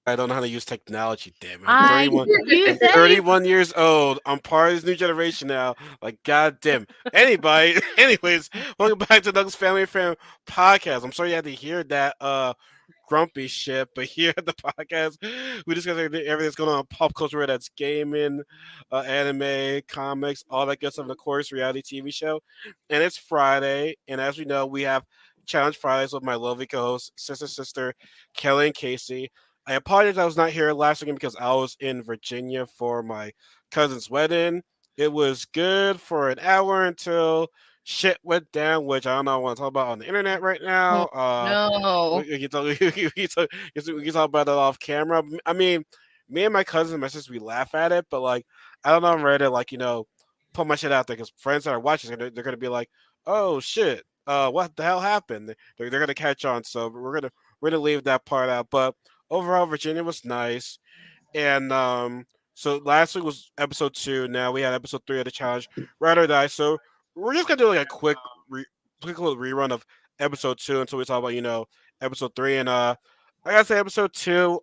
I don't know how to use technology. Damn it! I'm I 31. you I'm said you 31 years old. I'm part of this new generation now. Like, goddamn. Anybody. Anyways, welcome back to Doug's Family and Fan podcast. I'm sorry you had to hear that grumpy shit, but here at the podcast, we discuss everything that's going on in pop culture. That's gaming, anime, comics, all that good stuff, and of course, reality TV show. And it's Friday, and as we know, we have Challenge Fridays with my lovely co-host, sister Kelly and Kasey. I apologize I was not here last weekend because I was in Virginia for my cousin's wedding. It was good for an hour until shit went down, which I don't know I want to talk about on the internet right now. oh no. We can talk, we can talk about it off camera. I mean, me and my cousin and my sister, we laugh at it, but like, I don't know, I'm ready to like, put my shit out there because friends that are watching, they're gonna be like, oh shit, what the hell happened? They're gonna catch on, so we're gonna leave that part out. But overall, Virginia was nice, and so last week was episode 2. Now we had episode 3 of the challenge, Ride or Die. So we're just gonna do like a quick little rerun of episode 2 until we talk about episode 3. And I gotta say, episode 2,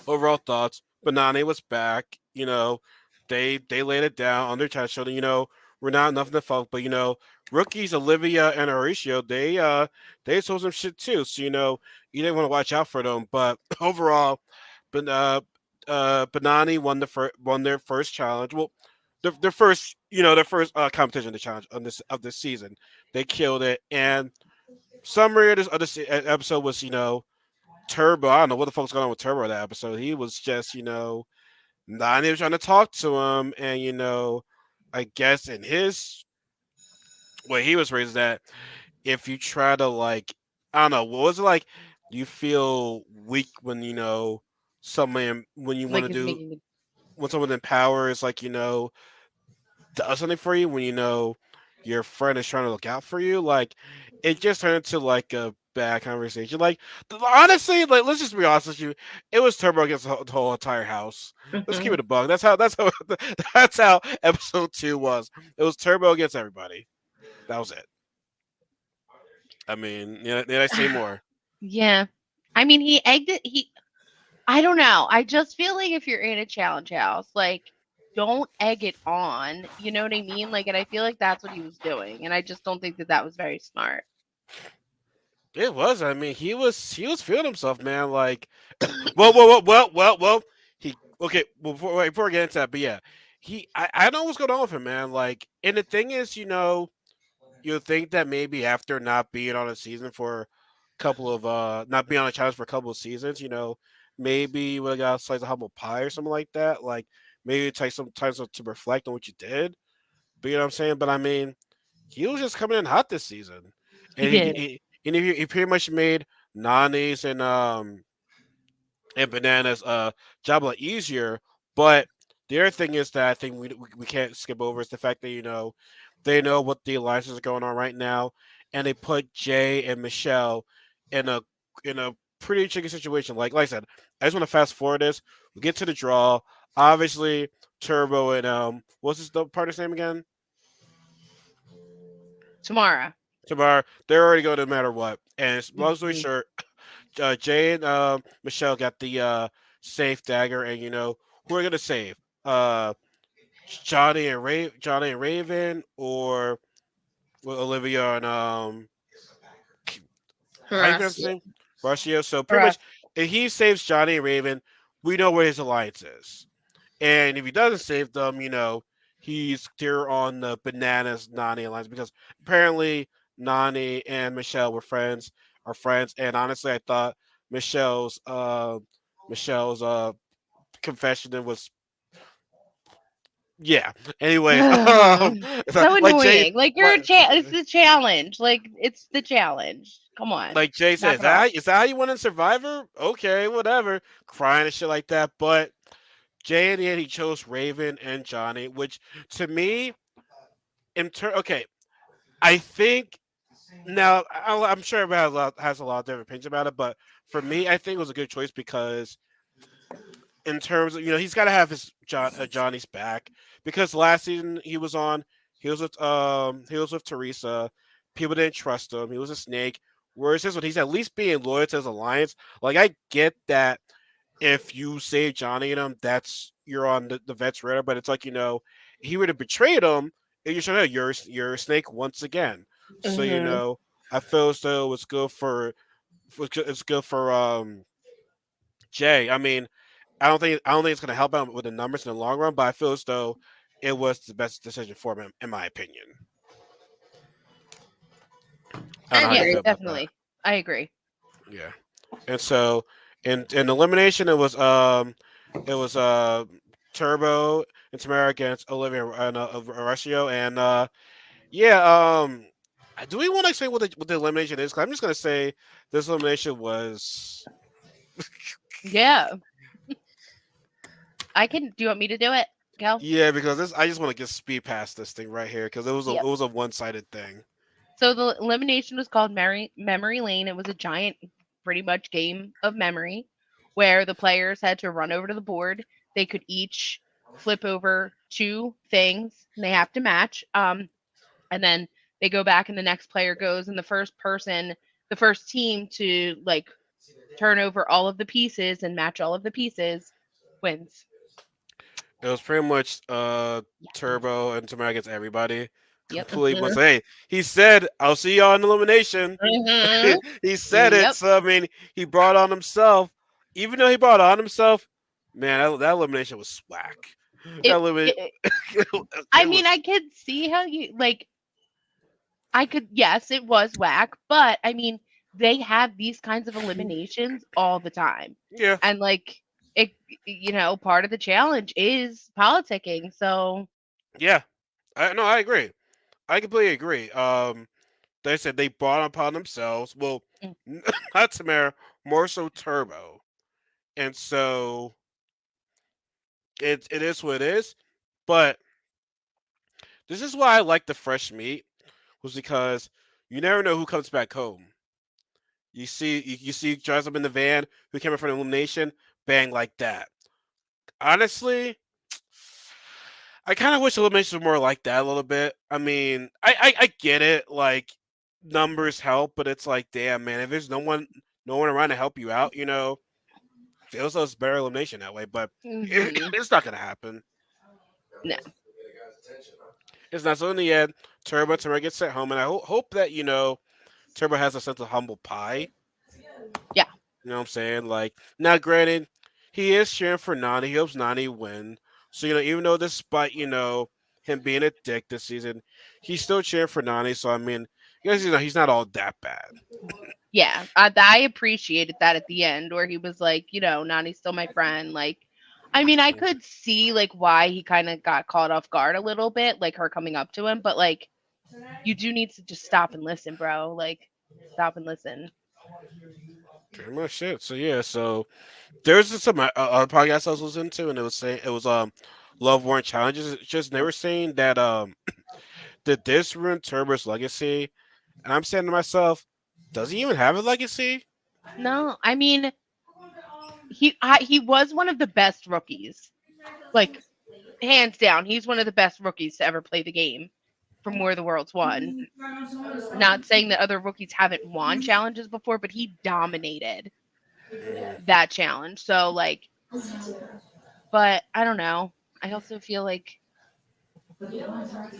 overall thoughts. Banani was back. They laid it down on their challenge, showing we're not nothing to fuck, but rookies Olivia and Horatio, they told some shit too. So you didn't want to watch out for them. But overall, but Banani won their first challenge. Well, their first competition, the challenge on this of this season. They killed it. And summary of this other episode was Turbo. I don't know what the fuck's going on with Turbo that episode. He was just not even trying to talk to him, and I guess in his way he was raised that if you try to like, I don't know, what was it like? You feel weak when someone when you want Like to it's do making me when someone in power is like does something for you when your friend is trying to look out for you. Like it just turned into like a bad conversation. Like honestly, like let's just be honest with you, it was Turbo against the whole entire house. Let's keep it a bug. That's how that's how episode 2 was. It was Turbo against everybody. That was it. I mean, did I say more? yeah. I mean, he egged it. I don't know. I just feel like if you're in a challenge house, like, don't egg it on. You know what I mean? Like, and I feel like that's what he was doing. And I just don't think that that was very smart. It was. I mean, he was feeling himself, man. Like, well. He okay. Before I get into that, but yeah, I know what's going on with him, man. Like, and the thing is, you think that maybe after not being on a season for a couple of not being on a challenge for a couple of seasons, maybe you would have got a slice of humble pie or something like that. Like, maybe it takes some time to reflect on what you did. But you know what I'm saying? But I mean, he was just coming in hot this season, He and did. he pretty much made Nani's and Bananas job a lot easier. But the other thing is that I think we can't skip over is the fact that they know what the alliances are going on right now, and they put Jay and Michelle in a pretty tricky situation. Like I said, I just want to fast forward this. We get to the draw. Obviously, Turbo and what's his the partner's name again? Tomorrow. Tomorrow, they're already going no matter what. And long story Mhm. short, Jay and Michelle got the safe dagger, and who are gonna save? Uh, Johnny and Raven, or Olivia and how you pronounce his Horacio. name? Marcio. So pretty much, Horacio. if he saves Johnny and Raven, we know where his alliance is. And if he doesn't save them, he's there on the Bananas Nani alliance because apparently Nani and Michelle are friends. And honestly, I thought Michelle's uh Michelle's confession was yeah. Anyways, So like Jay annoying. Like like, it's the challenge. Like it's the challenge. Come on. like Jay said, Knock it off. is that how you win in Survivor? Okay, whatever. Crying and shit like that. But Jay in the end he chose Raven and Johnny, which to me okay, I think now I'm sure everybody has a lot of different opinions about it, but for me, I think it was a good choice because in terms of he's got to have his Johnny's back because last season he was with Teresa, people didn't trust him, he was a snake. Whereas this one, he's at least being loyal to his alliance. Like I get that if you save Johnny and him, that's you're on the vet's radar. But it's like he would have betrayed him, and you should know you're a snake once again. So Mhm. I feel as though it's good it's good for Jay. I mean, I don't think it's gonna help him with the numbers in the long run, but I feel as though it was the best decision for him, in my opinion. I don't know I how you Yeah, feel agree. about that. definitely. I agree. Yeah, and so in elimination, it was Turbo and Tamara against Olivia and Horacio, and yeah, do we want to say what the elimination is? 'Cause I'm just gonna say this elimination was Yeah. I can do you want me to do it, Kel? yeah because this I just want to get speed past this thing right here because it Yep. was a one sided thing. So the elimination was called Memory Lane. It was a giant, pretty much game of memory where the players had to run over to the board. They could each flip over two things and they have to match. And then they go back and the next player goes and the first team to like turn over all of the pieces and match all of the pieces wins. It was pretty much Yeah. Turbo and Tamara against everybody. Yep. Complete Mhm. once. Hey, he said, "I'll see y'all in elimination." Mhm. He said it, Yep. so I mean, he brought on himself. Even though he brought on himself, man, that elimination was whack. That elimination, It I it mean, was I could see how you like I could, yes, it was whack, but I mean, they have these kinds of eliminations all the time. yeah, And like it, part of the challenge is politicking. So, yeah. I agree. I completely agree. They said they brought upon themselves. Well, mm, not Tamara, more so Turbo, and so it is what it is. But this is why I like the fresh meat was because you never know who comes back home. You see drives up in the van who came in from the elimination, bang like that. Honestly, I kind of wish elimination was more like that a little bit. I mean, I get it, like numbers help, but it's like, damn man, if there's no one around to help you out, feels like it's better elimination that way. But mhm. it's not gonna happen. No. It's not. So in the end, Turbo gets sent home, and I hope that Turbo has a sense of humble pie. Yeah. You know what I'm saying? Like, now, granted, he is cheering for Nani. He hopes Nani win. So, even though despite, him being a dick this season, he's still cheering for Nani. So, I mean, he's not all that bad. Yeah. I appreciated that at the end where he was like, Nani's still my friend. Like, I mean, I could see like why he kind of got caught off guard a little bit, like her coming up to him, but like you do need to just stop and listen, bro. Like, stop and listen. Pretty much it. So, yeah. So, there's some other podcasts I was listening to, and it was saying, it was, Love Warrant Challenges. It's just, they were saying that, did this ruin Turbo's legacy? And I'm saying to myself, does he even have a legacy? No, I mean, he was one of the best rookies. Like, hands down, he's one of the best rookies to ever play the game from where the world's won. Not saying that other rookies haven't won challenges before, but he dominated Hmm. that challenge. So like, but I don't know. I also feel like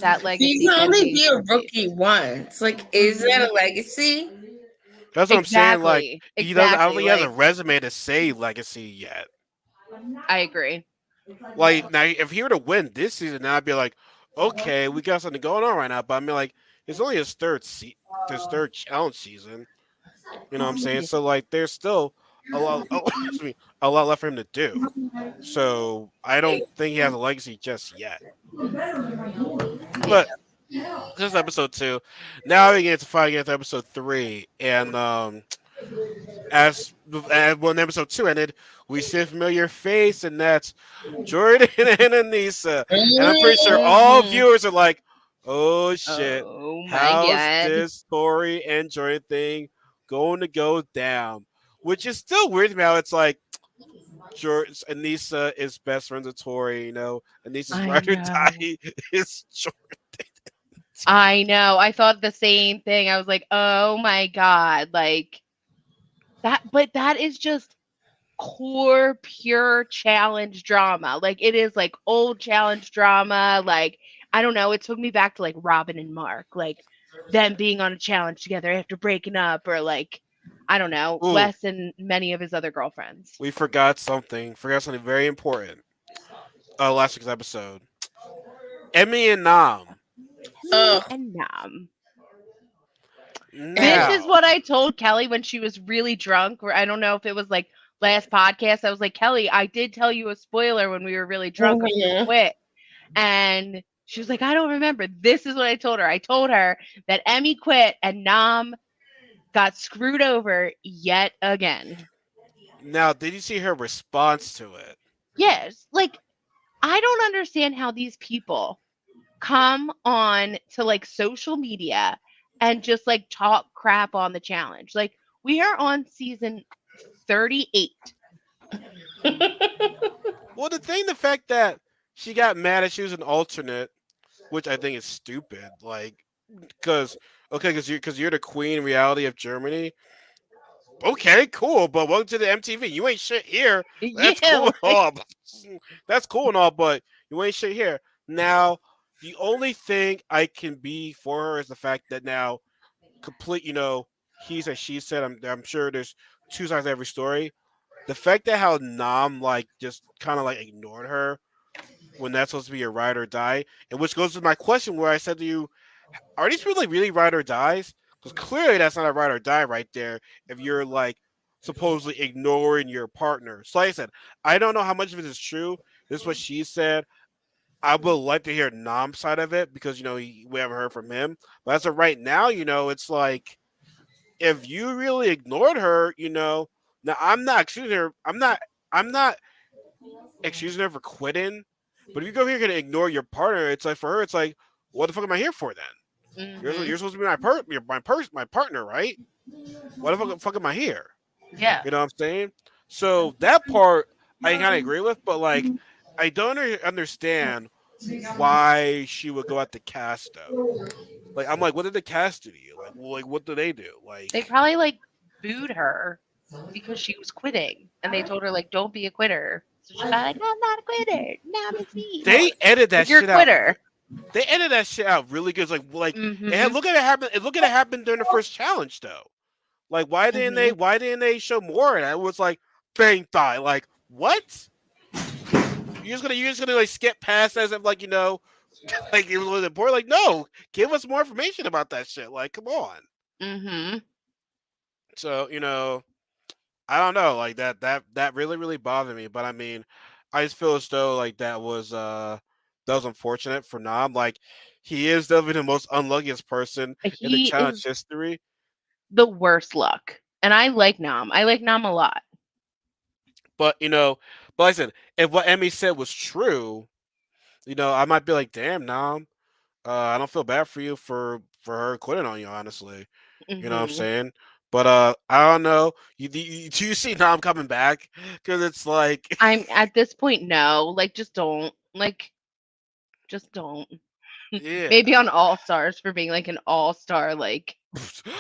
that You legacy can can only be be a replaced. rookie once. Like, is that Mhm. a legacy? That's what I'm saying. Like, Exactly. he doesn't. I don't Exactly. think he has a Like, resume to say legacy yet. I agree. Like now, if he were to win this season, now I'd be like, okay, we got something going on right now. But I mean, like, it's only his third challenge season. You know what I'm saying? Yeah. So like, there's still a lot, excuse me, a lot left for him to do. So I don't think he has a legacy just yet. Yeah. But this is episode 2. Now we get to finally get to episode 3, and as when episode 2 ended, we see a familiar face, and that's Jordan and Anissa. And I'm pretty sure all Mhm. Mm-hmm. viewers are like, "Oh shit, Oh my how's god. this Tori and Jordan thing going to go down?" Which is still weird to me. How it's like Jordan, Anissa is best friends with Tori. Anissa's I ride or know. die is Jordan. I know. I thought the same thing. I was like, "Oh my god." Like that but that is just core pure challenge drama. Like it is like old challenge drama. Like I don't know, it took me back to like Robin and Mark, like them being on a challenge together after breaking up, or like I don't know, Ooh, Wes and many of his other girlfriends. we forgot something. Forgot something very important. Last week's episode. Emmy and Nam. Me Oh. and Nam. This And is Now, what I told Kelly when she was really drunk, or I don't know if it was like last podcast. I was like, Kelly, I did tell you a spoiler when we were really drunk oh of who yeah. quit. And she was like, I don't remember. This is what I told her. I told her that Emmy quit and Nam got screwed over yet again. now, did you see her response to it? Yes. Like, I don't understand how these people come on to like social media and just like talk crap on the challenge. Like, we are on season 38. Well, the fact that she got mad that she was an alternate, which I think is stupid. Like, because okay, because you're the queen reality of Germany. Okay, cool, but welcome to the MTV. You ain't shit here. That's cool Yeah. and all. That's cool and all, but you ain't shit here. Now, the only thing I can be for her is the fact that now, complete, he said, she said. I'm sure there's two sides to every story. The fact that how Nam like just kind of like ignored her when that's supposed to be a ride or die, and which goes to my question where I said to you, are these really ride or dies? Because clearly that's not a ride or die right there. If you're like supposedly ignoring your partner, so like I said, I don't know how much of it is true. This is what she said. I would like to hear Nam's side of it because we haven't heard from him. But as of right now, it's like if you really ignored her, now I'm not excusing her. I'm not excusing her for quitting. But if you go here and ignore your partner, it's like for her, it's like, what the fuck am I here for then? You're Hmm. supposed to be my partner, right? Why the fuck am I here? Yeah. You know what I'm saying? So that part I kind of agree with, but like I don't understand why she would go at the cast though. Like I'm like, what did the cast do to you? Like, well, like what do they do? They Like probably like booed her because she was quitting, and they told her like, "Don't be a quitter." So she's probably like, "I'm not a quitter. Now it's me." they edit But that you're a shit out. quitter. They edit that shit out really good. It's like Mhm. look at it happen. Look at it happen during the first challenge though. Like Mhm. why didn't they show more of that? It was like bang thigh. Like what? You're just gonna like skip past as if like like it was important. Like no, give us more information about that shit. Like come on. Mhm. So I don't know. Like that really bothered me. But I mean, I just feel as though like that was unfortunate for Nam. Like he is definitely the most unluckiest person in the He challenge is history. the worst luck, and I like Nam. I like Nam a lot. But but like I said, if what Emmy said was true, I might be like, damn, Nam. I don't feel bad for you for her quitting on you, honestly. You know what I'm Mhm. saying? But I don't know. Do you see Nam coming back? Because it's like, I'm at this point, no. Like, just don't. Like, just don't. yeah. Maybe on All Stars for being like an all star like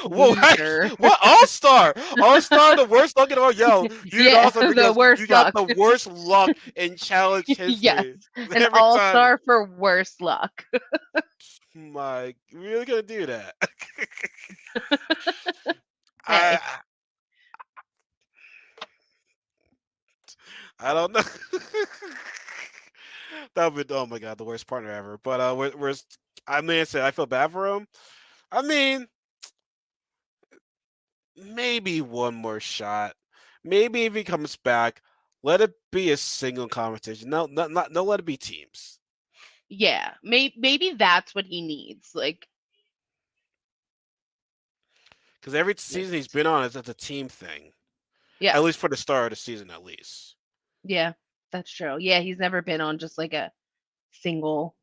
Whoa, loser. what All Star? All Star, the worst luck in the world. Yo, you did Yeah, All Star the because you worst got luck. the worst luck in challenge Yes, history. an Every all time, star for worst luck. my, you really gonna do that? I Hey, I don't know. That would oh my god, the worst partner ever. But where's I mean, I said I feel bad for him. I mean, maybe one more shot. Maybe if he comes back, let it be a single competition. No, let it be teams. yeah, maybe that's what he needs. Like, Because every yeah, season he's been on is it's a team thing. At yeah, least for the start of the season, at least. yeah, that's true. Yeah, he's never been on just like a single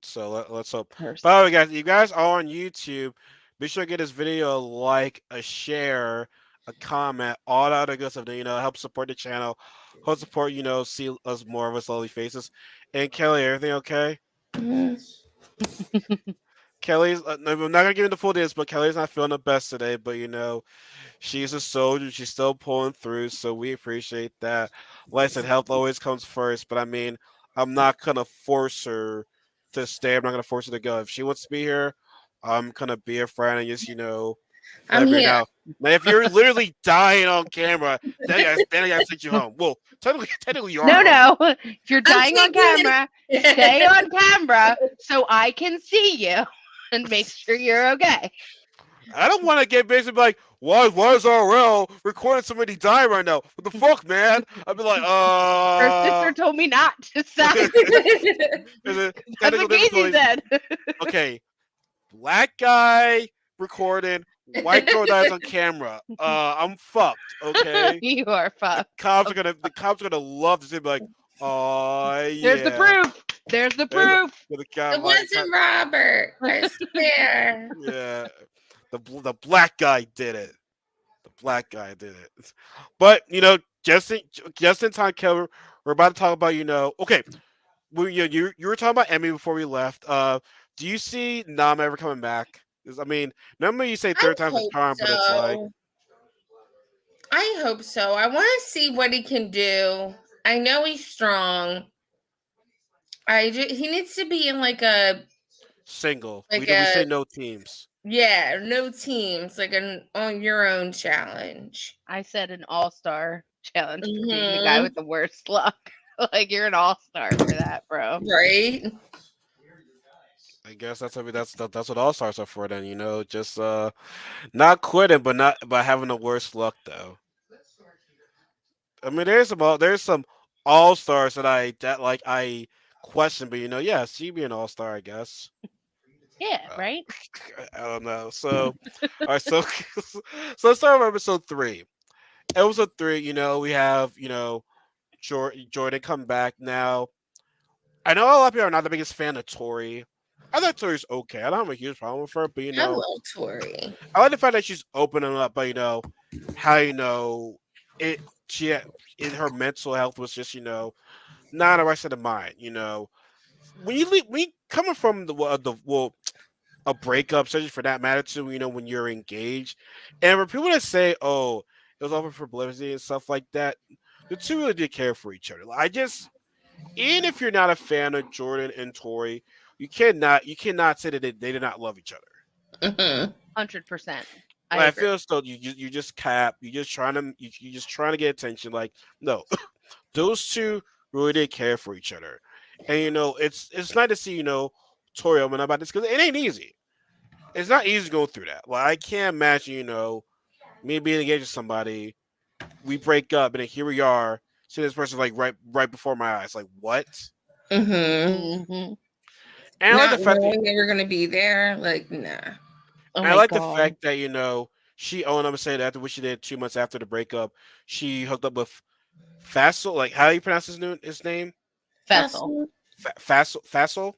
So let's hope. By the way, person. guys, you guys are on YouTube. Be sure to get this video a like, a share, a comment, all that other good stuff. That, help support the channel, help support see us more of us lovely faces. And Kelly, everything okay? Mhm. Kelly's. No, I'm not gonna give you the full details, but Kelly's not feeling the best today. But she's a soldier. She's still pulling through, so we appreciate that. Like I said, health always comes first. But I mean, I'm not gonna force her to stay. I'm not gonna force her to go. If she wants to be here, I'm gonna be a friend and just let I'm her be. here. Now, if you're literally dying on camera, then I gotta take you home. Well, technically you are No, home. no. If you're I'm dying on taking camera, stay it. on camera so I can see you and make sure you're okay. I don't want to get basically like, why is RL recording somebody dying right now? What the fuck, man? I'd be like, Her sister told me not to say. There's a That's technical what Casey difficulties. said. Okay, black guy recording, white girl dies on camera. I'm fucked. Okay, You are fucked. the cops are gonna love to see be like, oh There's the yeah. proof. There's the There's proof. the cop It like, wasn't Robert. I swear. yeah, the black guy did it. The black guy did it. But just in time, Kevin, we're about to talk about okay. You were talking about Emmy before we left. Do you see Nam ever coming back? 'Cause, I mean, normally you say I third time's a hope charm, but it's like so. I hope so. I want to see what he can do. I know he's strong. He needs to be in single. like We a say no teams. yeah, no teams, like an on your own challenge. I said an all-star challenge for being the guy Hmm. with the worst luck. Like you're an all-star for that, bro. Right? I guess that's what all stars are for. Then just not quitting, but having the worst luck though. I mean, there's some all stars that I question, but yeah, she be an all star, I guess. Yeah, Uh, right? I don't know. So, all right, so so let's start with episode 3. Episode 3, we have Jordan come back now. I know a lot of people are not the biggest fan of Tori. I thought Tori's okay. I don't have a huge problem with her, but I love Tori. I like the fact that she's opening up, but how it she in her mental health was just not a rest of the mind. When you coming from the well a breakup, especially for that matter too. When you're engaged, and for people that say, "Oh, it was over for publicity and stuff like that," the two really did care for each other. Like, even if you're not a fan of Jordan and Tori, you cannot say that they did not love each other. Hmm. 100%. I Like, I agree. feel as though you just cap. You just trying to get attention. Like, no, those two really did care for each other, and it's nice to see Tori open up about this because it ain't easy. It's not easy to go through that. Like, I can't imagine me being engaged with somebody, we break up, and then here we are, seeing this person like right before my eyes. Like, what? Hmm. Hmm. And I like the Not fact that knowing they were gonna be there, like nah. Oh I my like the god. fact that she owned up and said after what she did 2 months after the breakup, she hooked up with Fassel. Like, how do you pronounce his name? Vessel. Festival. Fassel.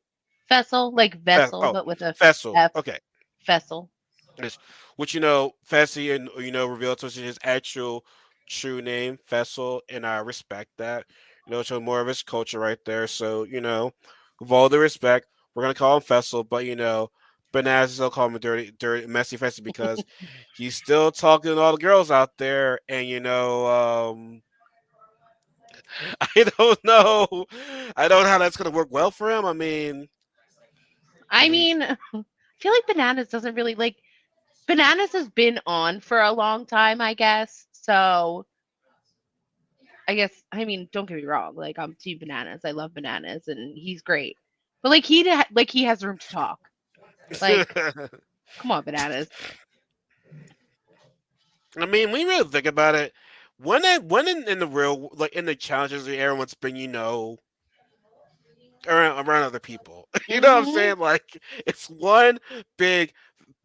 Vessel, like vessel, Oh, but with a Fassel. F. Okay. Vessel. Yes. Which Fessy and revealed to us his actual true name, Fessel, and I respect that. So more of his culture right there. So with all the respect, we're gonna call him Fessel, but Bananas still call him dirty, messy Fessy because he's still talking to all the girls out there, and I don't know, I don't know how that's gonna work well for him. I mean, I is he? mean, I feel like Bananas doesn't really like Bananas has been on for a long time, I guess. So I guess I mean, don't get me wrong. Like I'm Team Bananas. I love Bananas, and he's great. But like he has room to talk. Like, come on, Bananas. I mean, when you really think about it, when in the real like in the challenges, everyone's been around other people. You know what I'm Hmm. saying? Like, it's one big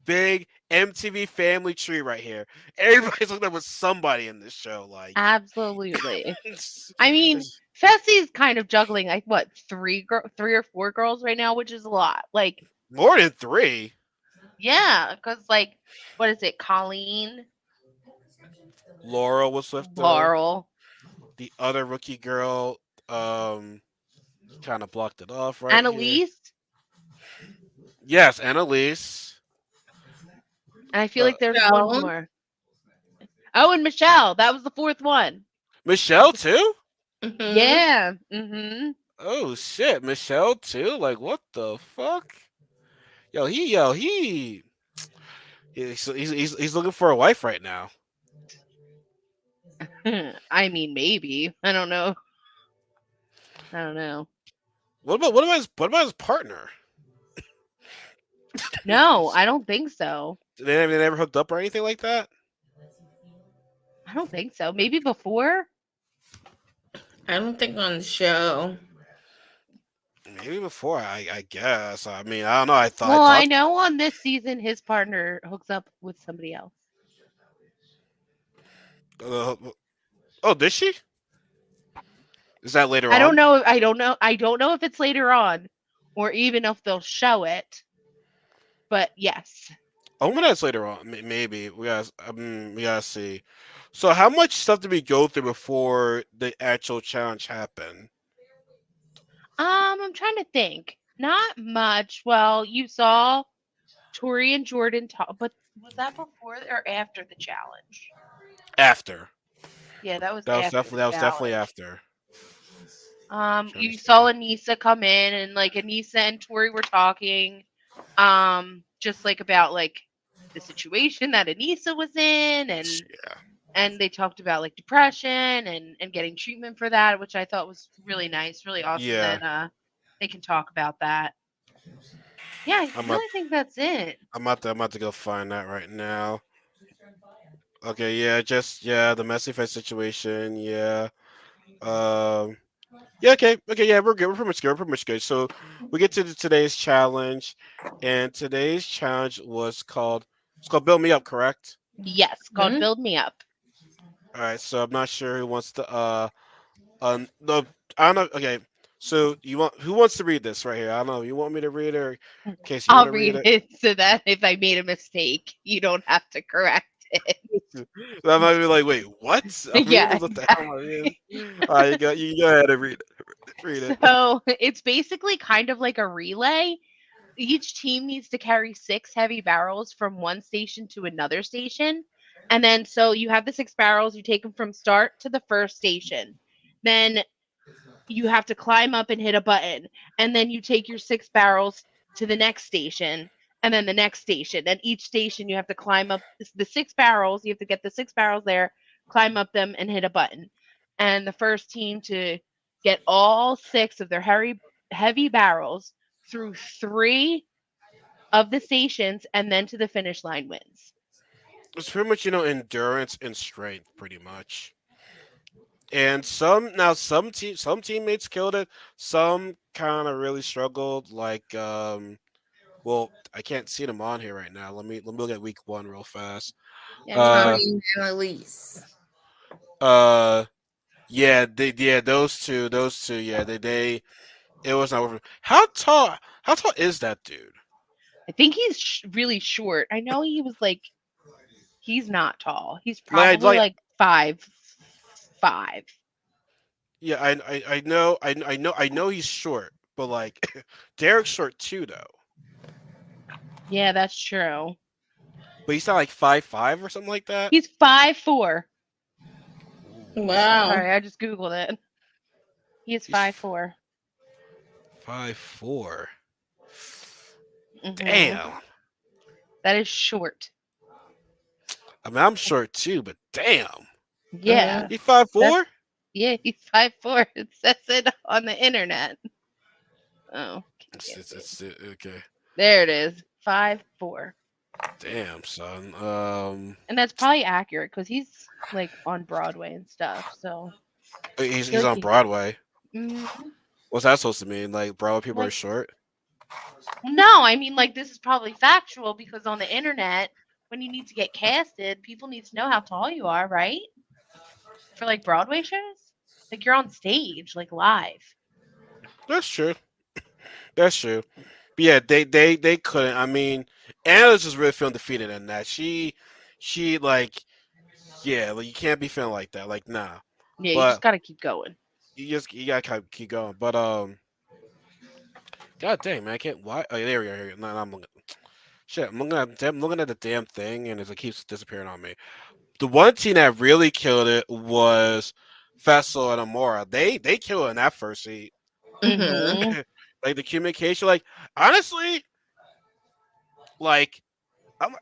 big MTV family tree right here. Everybody's looking up with somebody in this show. Like, Absolutely. it's, I mean, it's Fessy's kind of juggling like what three or four girls right now, which is a lot. Like, more than three. yeah, because like, what is it? Colleen, Laura was with Laurel, the other rookie girl. Um, kind of blocked it off right here. Annalise. Yes, Annalise. And I feel Uh, like there's one So, more. Oh, and Michelle. That was the fourth one. Michelle too. mhm. Yeah. Mm-hmm. Oh shit, Michelle too. Like what the fuck? Yo, he's looking for a wife right now. I mean, maybe. I don't know. I don't know. What about his partner? No, I don't think so. They never hooked up or anything like that. I don't think so. Maybe before? I don't think on the show. Maybe before, I guess. I mean, I don't know. I Well, I thought. know on this season his partner hooks up with somebody else. Uh, oh, did she? Is that later I don't on? know. I don't know. I don't know if it's later on or even if they'll show it. But yes. Oh, maybe that's later on. Maybe we gotta see. So, how much stuff did we go through before the actual challenge happened? I'm trying to think. Not much. Well, you saw Tori and Jordan talk, but was that before or after the challenge? After. Yeah, that was That was after the definitely that was definitely challenge. after. Trying to You saw see. Anissa come in and like Anissa and Tori were talking, just like about like the situation that Anissa was in Yeah. and they talked about like depression and getting treatment for that, which I thought was really nice, really awesome Yeah. that they can talk about that. Yeah, I I'm up. really think that's it. I'm about to go find that right now. Okay. Yeah. Just yeah. The messy face situation. Yeah. Um. Yeah. Okay. Okay. Yeah. We're good. We're pretty much good. We're pretty much good. So we get to today's challenge, and today's challenge was called. It's called "Build Me Up." Correct. Yes, called Mhm. Build Me Up. All right. So I'm not sure who wants to. No. I don't know. Okay. So who wants to read this right here? I don't know. You want me to read it, or Casey, you want I'll to read read it? it so that if I made a mistake, you don't have to correct it. I might be like, wait, what? I'm reading Yeah, this. What the hell am I reading? All right, you go ahead and read it. Read it. so it's basically kind of like a relay. Each team needs to carry 6 heavy barrels from one station to another station. And then so you have the 6 barrels, you take them from start to the first station. Then you have to climb up and hit a button. And then you take your 6 barrels to the next station and then the next station. And each station you have to climb up the 6 barrels, you have to get the 6 barrels there, climb up them and hit a button. And the first team to get all 6 of their heavy barrels through 3 of the stations and then to the finish line wins. It's pretty much endurance and strength, pretty much. And some teammates killed it. Some kind of really struggled. Like well, I can't see them on here right now. Let me look at week one real fast. Yeah, go for Uh it. Tori and Annalise. uh yeah, those two yeah they it was not over. How tall is that dude? I think he's really short. I know he was like he's not tall. He's Like probably like like 5'5". Yeah, I know he's short, but like Derek's short too though. Yeah, that's true. But he's not like 5'5" or something like that. He's 5'4". Ooh, Wow. Sorry, I just googled it. He's he's 5'4". 5'4". Mhm. Damn. That is short. I mean, I'm short too, but damn. Mhm. Yeah. He five That's four. yeah, he's 5'4". It says it on the internet. Oh, It's, can't it's, see it. it's okay. There it is. 5'4". Damn, son. And that's probably accurate because he's like on Broadway and stuff. So I he's feel he's like on Broadway. mhm. What's that supposed to mean? Like Broadway people are Like short? no, I mean like this is probably factual because on the internet, when you need to get casted, people need to know how tall you are, right? For like Broadway shows, like you're on stage, like live. That's true. That's true. But yeah, they couldn't. I mean, Anna's just really feeling defeated in that. She like yeah, like you can't be feeling like that. Like nah. Yeah, you just But got to keep going. you gotta keep going. But God dang, man, I can't. Why? Oh, there we are. Here. No, I'm looking. Shit, I'm looking at the damn thing, and it keeps disappearing on me. The one team that really killed it was Fessel and Amora. They killed it in that first heat. Mm-hmm. Mm-hmm. Like the communication, like honestly, like I'm.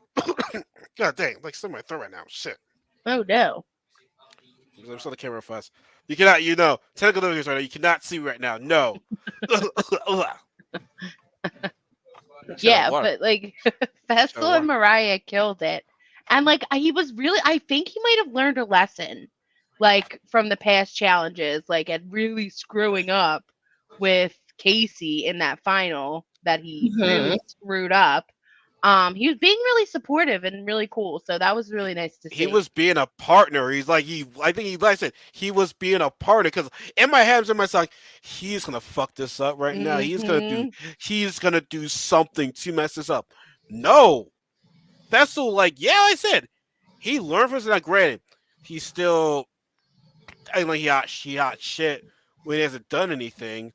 God dang, like still in my throat right now. Shit. Oh no. I'm still the camera fast. You cannot, technical difficulties right now. You cannot see right now. No. Shit, Yeah, water. but like Shit, Fessel and water. Mariah killed it. And like he was really I think he might have learned a lesson like from the past challenges, like at really screwing up with Kasey in that final that he Mm-hmm. really screwed up. He was being really supportive and really cool. So that was really nice to He see. was being a partner. I think like I said, he was being a partner because in my head, in my like, he's gonna fuck this up right now. Mhm. He's gonna do something to mess this up. No, Fessel, like, yeah, I said, he learned from this. Not granted, he's still, I mean, like, he hot shit when he hasn't done anything,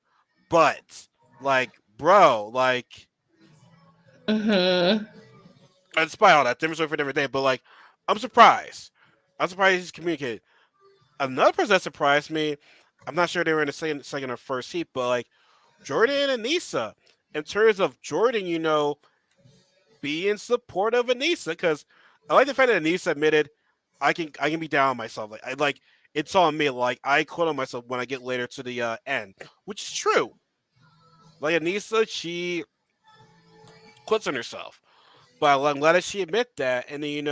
but like, bro, like, Mm-hmm. despite all that, different story for different day, but like, I'm surprised. I'm surprised he's communicated. Another person that surprised me, I'm not sure they were in the second or first heat, but like Jordan and Nisa. In terms of Jordan, being supportive of Nisa, because I like the fact that Nisa admitted I can be down on myself. Like I like it's on me. Like I quit on myself when I get later to the end, which is true. Like Anissa, she quits on herself, but I'm glad that she admit that. And then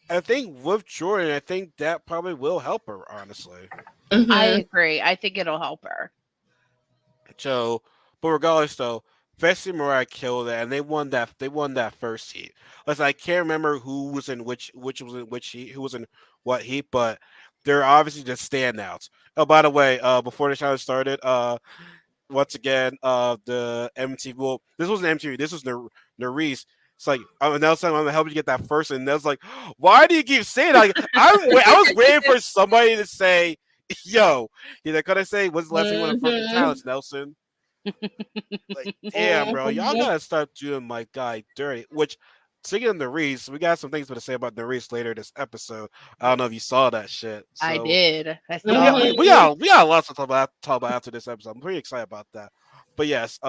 I think with Jordan, I think that probably will help her honestly. I Mm-hmm. agree. I think it'll help her. So, but regardless, though, Vessi and Mariah killed it, and they won that. They won that first heat. Like I can't remember who was in which was in which heat, who was in what heat, but they're obviously just standouts. Oh, by the way, before the challenge started, once again, the MTV. Well, this wasn't MTV. This was Nerese. It's like Nelson, I'm gonna help you get that first, and that's like, why do you keep saying that? Like, I was waiting for somebody to say, "Yo," he's like, "Could I say what's the last thing you want to fucking Mm-hmm. challenge, Nelson?" Like, damn, bro, y'all gotta start doing my guy dirty. Which, speaking of Nerese, we got some things to say about Nerese later this episode. I don't know if you saw that shit. I So did. I yeah, we got saw we, it. we Mm-hmm. got we got lots to talk about after this episode. I'm pretty excited about that. But yes,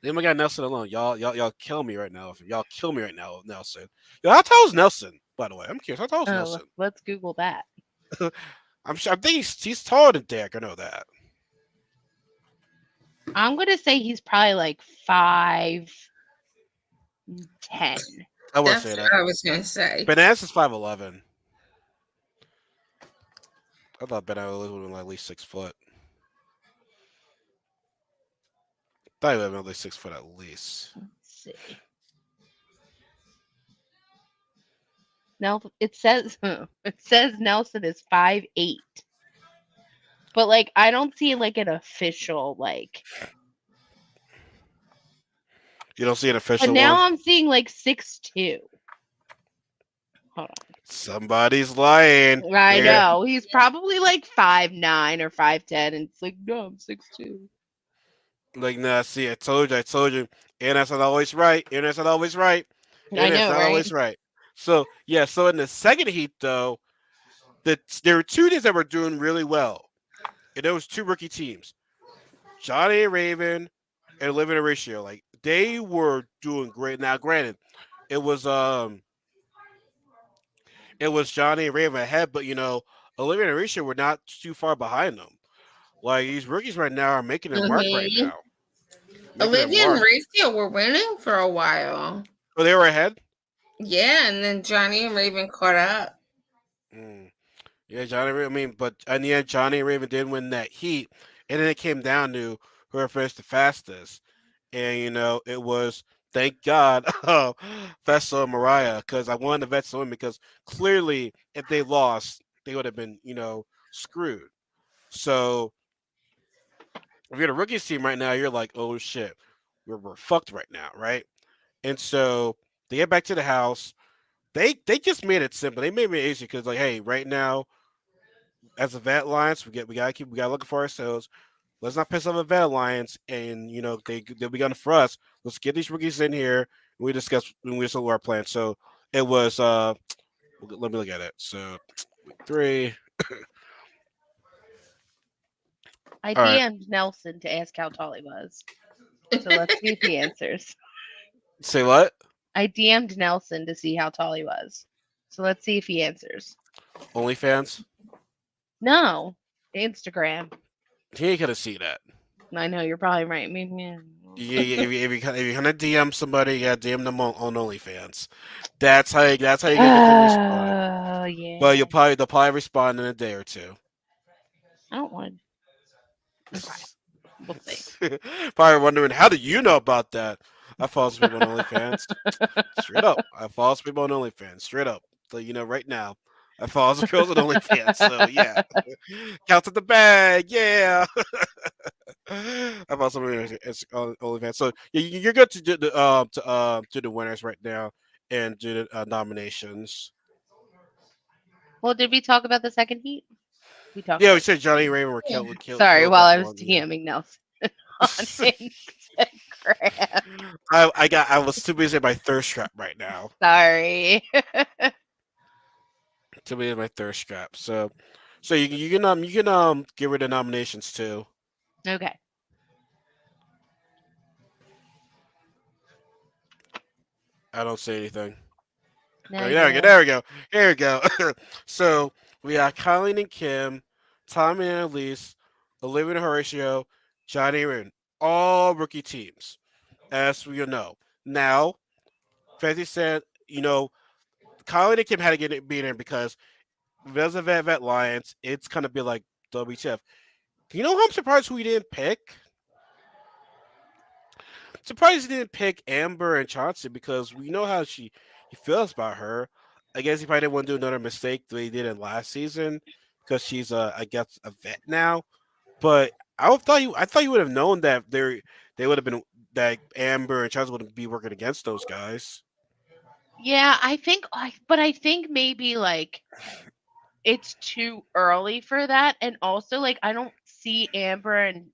then we got Nelson alone. Y'all kill me right now. Y'all kill me right now, Nelson. Yo, how tall is Nelson? By the way, I'm curious. How tall is Oh, Nelson? let's Google that. I'm sure. I think he's taller than Derek. I know that. I'm gonna say he's probably like 5'10". I wouldn't That's say what that. I was gonna say. Bananas is 5'11". I thought Bananas would have been at least 6 foot. Thought he would have been at least 6 foot at least. Let's see. It says it says Nelson is 5'8". But like I don't see like an official like. You don't see an But official one. now I'm seeing like 6'2". Hold Somebody's lying. on. I There, know. He's probably like 5'9" or 5'10", and it's like, no, I'm 6'2". like nah. See, I told you. Internet's not always right. Internet's not always right. I Internet's know, not right? always right. So yeah. So in the second heat though, there were two teams that were doing really well, and there was two rookie teams, Johnny and Raven, and Olivia and Ratio. Like they were doing great. Now, granted, it was um, it was Johnny and Raven ahead, but Olivia and Ratio were not too far behind them. Like these rookies right now are making their mark right Mm-hmm. now, making their Olivia and mark. Rachel were winning for a while. Oh, they were ahead. Yeah, and then Johnny and Raven caught up. Mm. Yeah, Johnny. I mean, but in the end, Johnny and Raven did win that heat, and then it came down to whoever finished the fastest. And it was thank God Fessa and Mariah because I wanted the vets to win because clearly if they lost, they would have been screwed. So if you're the rookies team right now, you're like, oh shit, we're fucked right now, right? And so they get back to the house. They just made it simple. They made it easy because like, hey, right now as a vet alliance, we gotta look for ourselves. Let's not piss off the Vet Alliance, and they'll be gunning for us. Let's get these rookies in here. And we discuss our plan. So it was. Let me look at it. So week 3. I All right. DM'd Nelson to ask how tall he was. So let's see if he answers. Say what? I DM'd Nelson to see how tall he was. So let's see if he answers. OnlyFans. No, Instagram. He ain't gonna see that. I know you're probably right. Maybe. Yeah, if you're gonna DM somebody, you gotta DM them on OnlyFans. That's how you get them to respond. Oh But yeah. they'll probably respond in a day or two. I don't want. Okay, we'll see. Probably wondering, how do you know about that? I follow some people on OnlyFans. Straight up. I follow some people on OnlyFans. Straight up. So right now. I follow some girls on OnlyFans. So yeah. Count at the bag. Yeah. I follow some on OnlyFans. So you're good to do the winners right now and do the nominations. Well, did we talk about the second heat? We talked. Yeah, we About said Johnny Raven were Sorry, killed while that I was one. Yeah. DMing Nelson on Instagram. I was too busy at my thirst trap right now. Sorry. Too busy at my thirst trap. So you can get rid of nominations too. Okay. I don't say anything. Now Oh, you there we go. do. There we go. Here we go. So we got Colleen and Kim, Tommy and Elise, Olivia and Horatio, Johnny and Rin, all rookie teams, as we know. Now, Fancy said, Colleen and Kim had to be in because there's a vet Lions. It's gonna be like WTF. You know who I'm surprised who he didn't pick? Surprised he didn't pick Amber and Chauncey because we know how he feels about her. I guess he probably didn't want to do another mistake the way he did in last season because she's I guess a vet now. But I thought you would have known that they would have been that Amber and Chauncey would be working against those guys. Yeah, but I think maybe like it's too early for that, and also like I don't see Amber and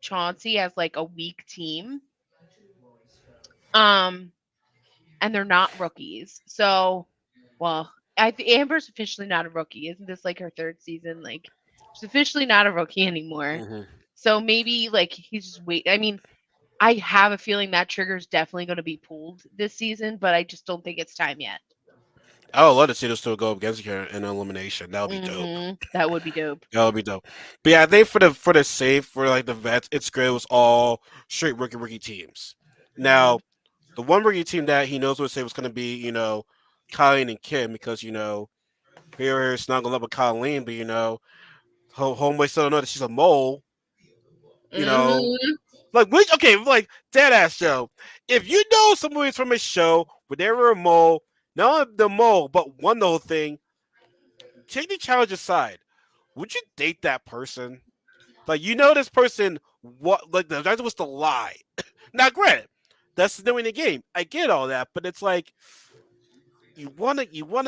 Chauncey as like a weak team. Um, and they're not rookies. So, well, Amber's officially not a rookie. Isn't this like her third season? Like, she's officially not a rookie anymore. Mm-hmm. So maybe like he's just wait. I mean, I have a feeling that trigger's definitely going to be pulled this season, but I just don't think it's time yet. I would love to see them still go up against her in elimination. That would be dope. That would be dope. That would be dope. But yeah, I think for the save for like the vets, it's great. It was all straight rookie teams. Now, the one rookie team that he knows what to say was going to be, Colleen and Kim because here snuggled up with Colleen, but homeboy still don't know that she's a mole. You know, Mm-hmm. like which like dead ass show. If you know someone from a show where they were a mole, not the mole, but won the whole thing, take the challenge aside. Would you date that person? Like this person what like that was the lie. Now granted, that's doing the game. I get all that, but it's like you want you won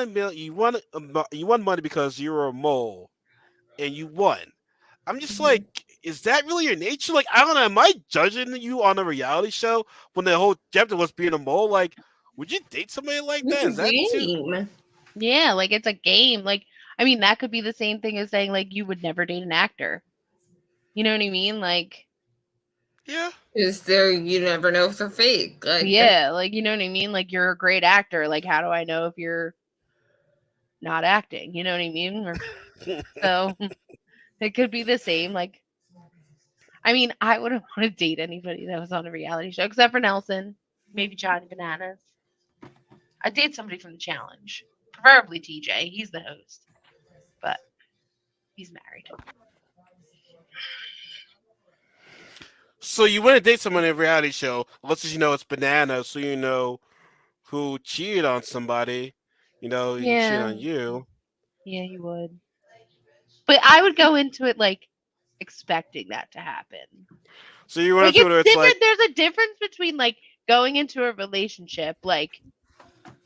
money because you're a mole and you won. I'm just like, is that really your nature? Like, I don't know. Am I judging you on a reality show when the whole objective was being a mole? Like, would you date somebody like that? Is It's a that too? game. Yeah, like it's a game. Like, I mean, that could be the same thing as saying like you would never date an actor. You know what I mean? Like, Yeah. Is there? You never know if they're fake. Like, yeah, like you know what I mean? Like you're a great actor. Like, how do I know if you're not acting? You know what I mean? So it could be the same. Like, I mean, I wouldn't want to date anybody that was on a reality show except for Nelson, maybe Johnny Bananas. I'd date somebody from the challenge, preferably TJ. He's the host, but he's married. So you want to date someone in a reality show, let's just it's banana, so you know who cheated on somebody. He cheated Yeah, on you. yeah, you would. But I would go into it like expecting that to happen. So you want Like to it's where it's different. like, There's a difference between like going into a relationship like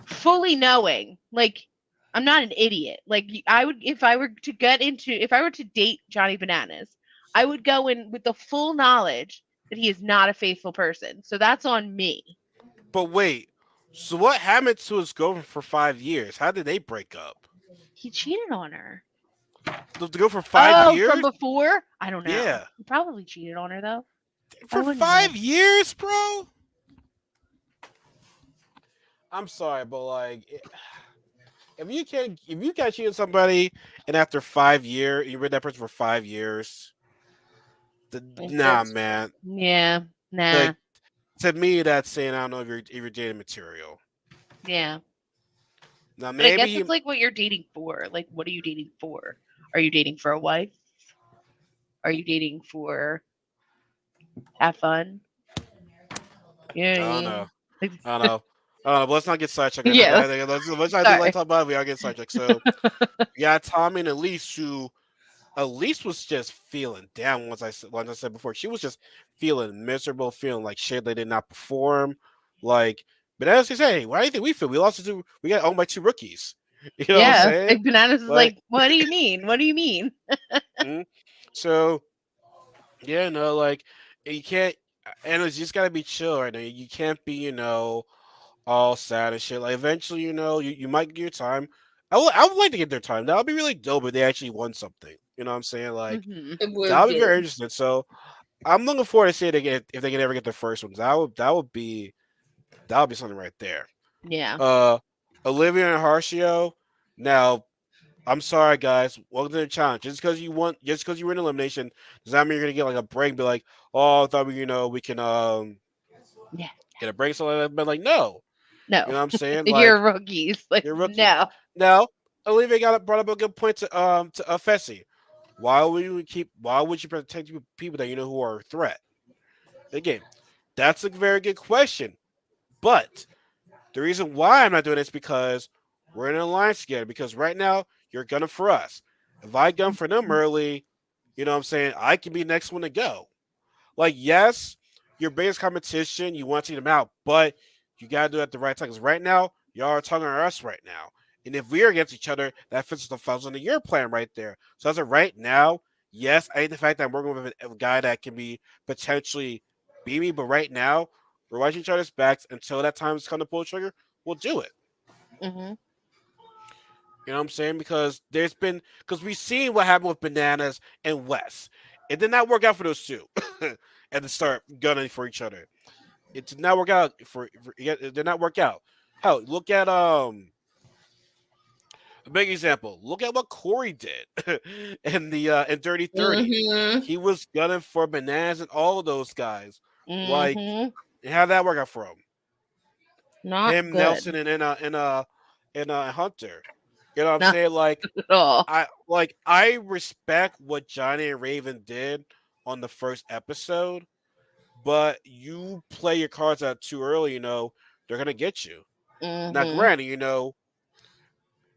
fully knowing like I'm not an idiot. Like I would if I were to date Johnny Bananas, I would go in with the full knowledge that he is not a faithful person. So that's on me. But wait, so what happened to his girlfriend for 5 years? How did they break up? He cheated on her. To go for five Oh, from years? before? I don't know. Yeah, He probably cheated on her though. Why for wouldn't he have? 5 years, bro. I'm sorry, but like, if you can't cheat on somebody, and after 5 years, you with that person for 5 years, It's nah, just man. yeah, nah, Like to me, that's saying I don't know if you're dating material. yeah. Now But I maybe guess he it's like what you're dating for. Like, what are you dating for? Are you dating for a wife? Are you dating for have fun? You know what I I don't know. mean? Like, I don't know. I don't know. But let's not get sidetracked. yeah. Let's not do like Sorry. talk about it. We are getting sidetracked. So yeah, Tommy and Elise, who Elise was just feeling down. Once I said before, she was just feeling miserable, feeling like shit. They did not perform. Like, but as he say, why do you think we feel? We lost to two. We got owned by two rookies. You know what I'm Yeah. saying? Like bananas is Like, like, what do you mean? What do you mean? mm. So yeah, no, like you can't. And it's just gotta be chill right now. You can't be, all sad and shit. Like eventually, you might get your time. I would like to get their time. That would be really dope if they actually won something. You know what I'm saying? Like Hmm. It that would would be very be. interesting. So I'm looking forward to see it again if they can ever get their first ones. That would be something right there. Yeah. Uh Olivia and Harshio. Now, I'm sorry guys. Welcome to the challenge. Just because you were in elimination, does that mean you're gonna get like a break and be like, oh, I thought we can Yeah. get a break, so like that. But like no. You No. know what I'm saying? You're Like rookies. Like, you're rookies. no. Now, Olivia brought up a good point to Fessy. Why would you protect people that you know who are a threat? Again, that's a very good question. But the reason why I'm not doing this is because we're in an alliance together. Because right now you're gunning for us. If I gun for them early, you know what I'm saying, I can be the next one to go. Like, yes, your biggest competition, you want to see them out, but you gotta do it at the right time. Because right now, y'all are talking to us right now. And if we are against each other, that fits the falls into your plan right there. So as of right now, yes, I hate the fact that I'm working with a guy that can be potentially beat me, but right now, we're watching each other's backs until that time is come to pull the trigger, we'll do it. Hmm. You know what I'm saying? Because we've seen what happened with Bananas and Wes. It did not work out for those two at the start, gunning for each other. It did not work out yeah, it did not work out. Hell, look at a big example. Look at what Corey did in Dirty 30. Mm-hmm. He was gunning for Bananas and all of those guys. Like, Hmm. and how did that work out for him? Not Him, Nelson, good. and Hunter. You know what I'm Not saying? Like, at all. I respect what Johnny and Raven did on the first episode, but you play your cards out too early, they're gonna get you. Now, Hmm. granted,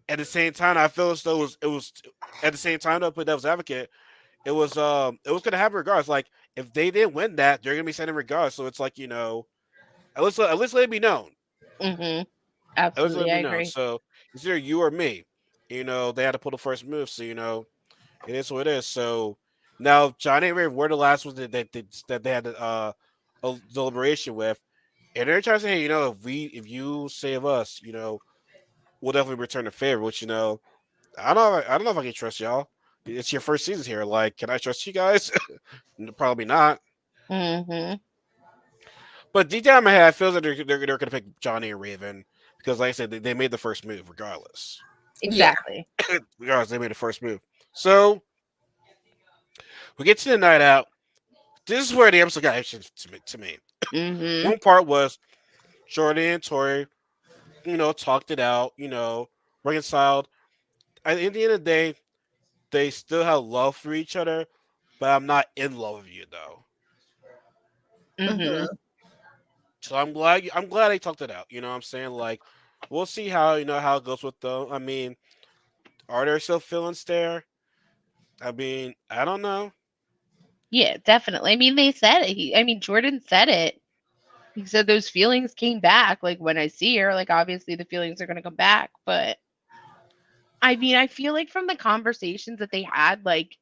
at the same time, I feel as though it was at the same time though, put devil's advocate, it was gonna happen regardless. Like if they didn't win that, they're gonna be sending regardless. So it's like, at least let it be known. Hmm. At least let Absolutely. it I be known. agree. So it's either you or me. They had to pull the first move, so it is what it is. So now Johnny and Ray were the last ones that they had a deliberation with, and they're trying to say, hey, if you save us, we'll definitely return the favor. Which I don't know if I can trust y'all. It's your first season here. Like, can I trust you guys? Probably not. Hmm. But deep down in my head, I feel that they're going to pick Johnny and Raven because, like I said, they made the first move regardless. Yeah. Exactly. Regardless, they made the first move. So we get to the night out. This is where the episode got interesting to me. Hmm. One part was Jordan and Tori, talked it out, reconciled. At the end of the day, they still have love for each other, but I'm not in love with you though. Hmm. Mm-hmm. So I'm glad they talked it out. You know what I'm saying? Like, we'll see how it goes with them. I mean, are there still feelings there? I mean, I don't know. Yeah, definitely. I mean, they said it. I mean, Jordan said it. He said those feelings came back. Like when I see her, like obviously the feelings are going to come back. But I mean, I feel like from the conversations that they had, like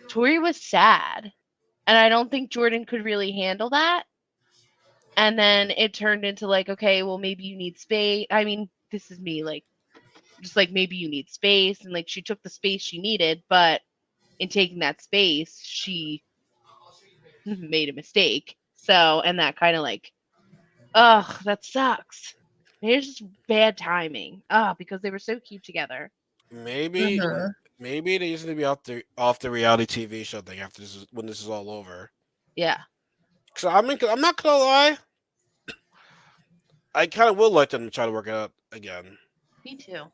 Tori was sad. And I don't think Jordan could really handle that. And then it turned into like, okay, well, maybe you need space. I mean, this is me, like, just like maybe you need space. And like, she took the space she needed, but in taking that space, she made a mistake. So, and that kind of like, ugh, that sucks. Maybe it's just bad timing. Because they were so cute together. Maybe Mhm. maybe they just need to be off the reality TV show thing after when this is all over. Yeah, So I'm not gonna lie, I kind of would like them to try to work it out again. me too.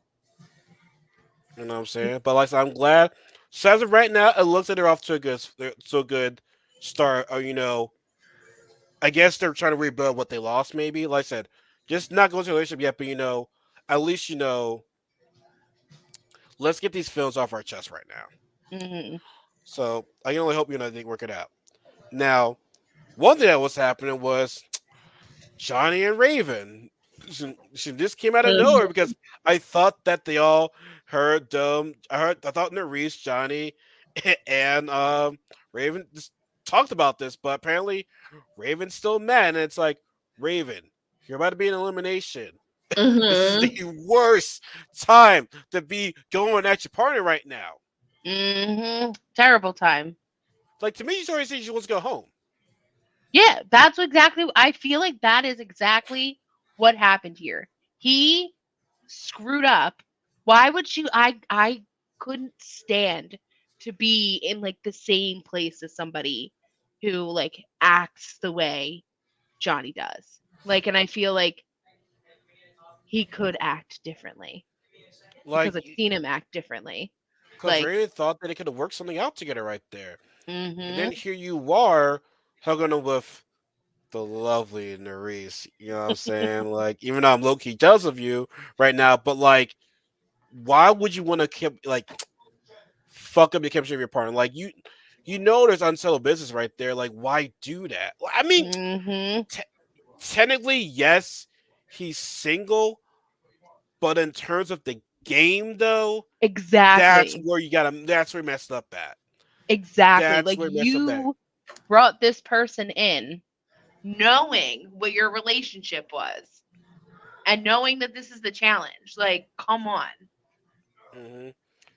You know what I'm saying? But like I said, I'm glad. So as of right now, it looks like they're off to a good start. Or I guess they're trying to rebuild what they lost. Maybe like I said, just not going to a relationship yet, but at least let's get these films off our chest right now. Hmm. So I can only hope they work it out. Now, one thing that was happening was Johnny and Raven. This came out of nowhere Mhm. because I thought that they all heard I thought Nerese, Johnny, and Raven just talked about this, but apparently Raven's still mad, and it's like, Raven, you're about to be an elimination. This is the Mhm. worst time to be going at your partner right now. Terrible time. Like, to me, she's already saying she wants to go home. Yeah, that's exactly. I feel like that is exactly what happened here. He screwed up. Why would you? I couldn't stand to be in like the same place as somebody who like acts the way Johnny does. Like, and I feel like he could act differently because Like, I've seen him act differently. because Like, Raven thought that they could have worked something out together right there. And then mm-hmm, here you are hugging him with the lovely Nerese. You know what I'm saying? Like, even though I'm low key jealous of you right now, but like, why would you want to keep like fuck up the chemistry of your partner? Like, there's unsettled business right there. Like, why do that? I mean, mm-hmm, te- technically, yes, he's single, but in terms of the game, though, exactly, That's where you messed up at. exactly. That's Like where you messed up at. you brought this person in knowing what your relationship was and knowing that this is the challenge. Like, come on. Hmm.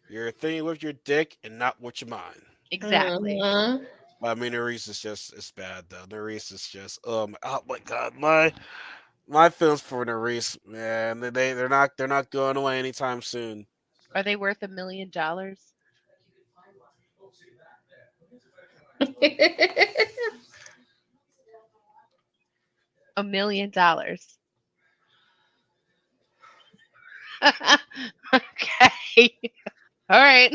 You're thinking with your dick and not with your mind. Exactly. Mhm. I mean, Nerese is just it's bad though. Nerese is just oh my god, my feelings for Nerese, man, they're not going away anytime soon. Are they worth $1 million? $1 million. Okay. All right.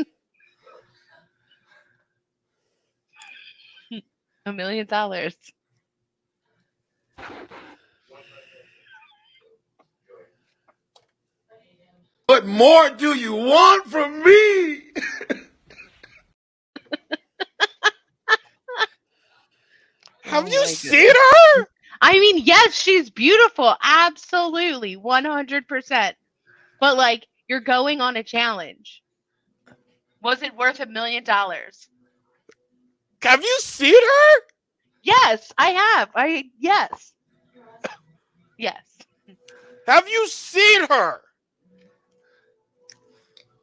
$1 million. What more do you want from me? Have Oh you my seen goodness. her? I mean, yes, she's beautiful. Absolutely. 100%. But like, you're going on a challenge. Was it worth $1 million? Have you seen her? Yes, I have. Yes. Yes. Have you seen her?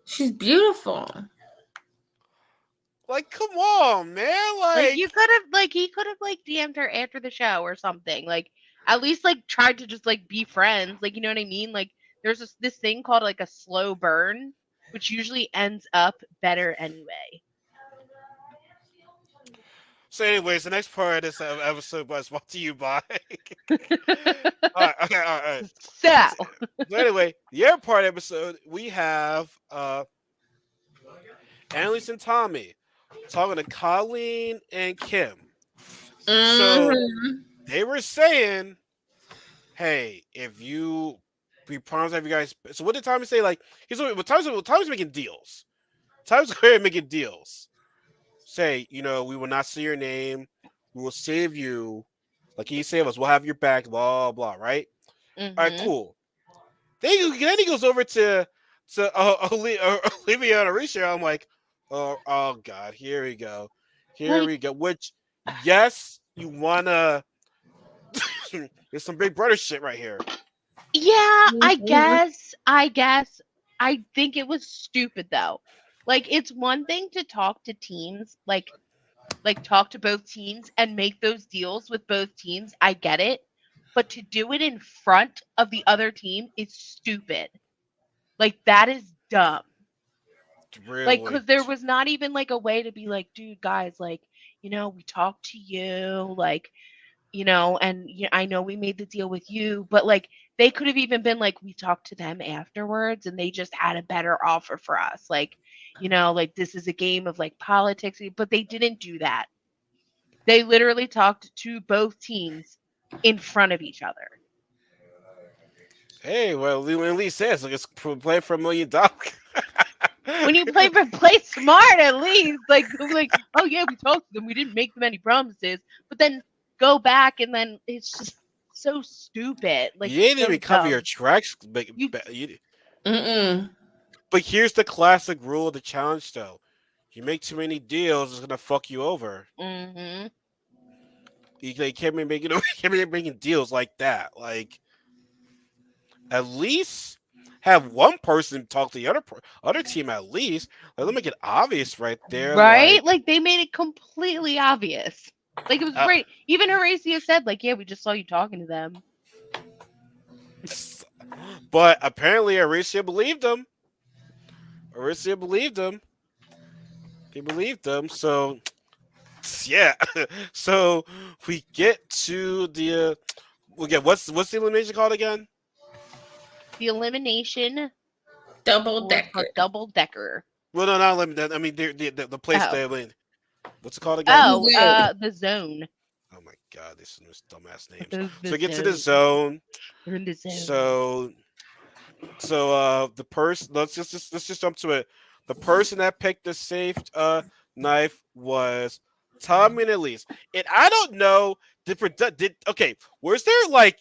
She's beautiful. Like, come on, man. Like Like, you could have like he could have like DM'd her after the show or something. Like at least like tried to just like be friends. Like you know what I mean? Like there's this thing called like a slow burn, which usually ends up better anyway. so, anyways, the next part of this episode was brought to you by. All right, okay, all right. So So, anyway, the other part episode we have Annalise and Tommy talking to Colleen and Kim. So Mhm. they were saying, "Hey, if we promise to have you guys." So what did Tommy say? Like Tommy's making deals. Tommy's going and making deals. Say, we will not say your name. We will save you. Like he save us. We'll have your back. Blah blah. Right. All right. mhm. Cool. Then he goes over to Olivia and Arisha. I'm like, Oh God, here we go. Here Like, we go. Which, yes, you wanna. There's some Big Brother shit right here. yeah, I Mhm. guess. I guess. I think it was stupid though. Like, it's one thing to talk to teams, like talk to both teams and make those deals with both teams. I get it. But to do it in front of the other team is stupid. Like, that is dumb. Like, Really. because there was not even like a way to be like, dude, guys, like, we talked to you, like, and I know we made the deal with you, but like, they could have even been like, we talked to them afterwards and they just had a better offer for us. Like, like this is a game of like politics, but they didn't do that. They literally talked to both teams in front of each other. Hey, well, at least says like it's play for $1 million. When you play smart, at least like, oh yeah, we talked to them, we didn't make them any promises, but then go back and then it's just so stupid, like You didn't so even cover your dumb. tracks. You Mm-mm. But here's the classic rule of the challenge, though. You make too many deals, it's gonna fuck you over. hmm They can't be making can't be making deals like that. Like at least have one person talk to the other team at least. Like, let me make it obvious right there. right? Like Like they made it completely obvious. Like it was uh, right. Even Horatio said, like, yeah, we just saw you talking to them. but apparently Aricia believed him. Aricia believed him. He believed them. So yeah. So we get to the we get what's the elimination called again? The elimination Double for decker. double decker. Well, no, not elimination. I mean, the place Oh, they win. What's it called again? oh, Zoo. the zone. Oh my god, these are dumbass names. So The we get to the zone. zone. We're in the zone. So the person let's just jump to it. The person that picked the safe knife was Tommy and Elise. And I don't know did okay, was there like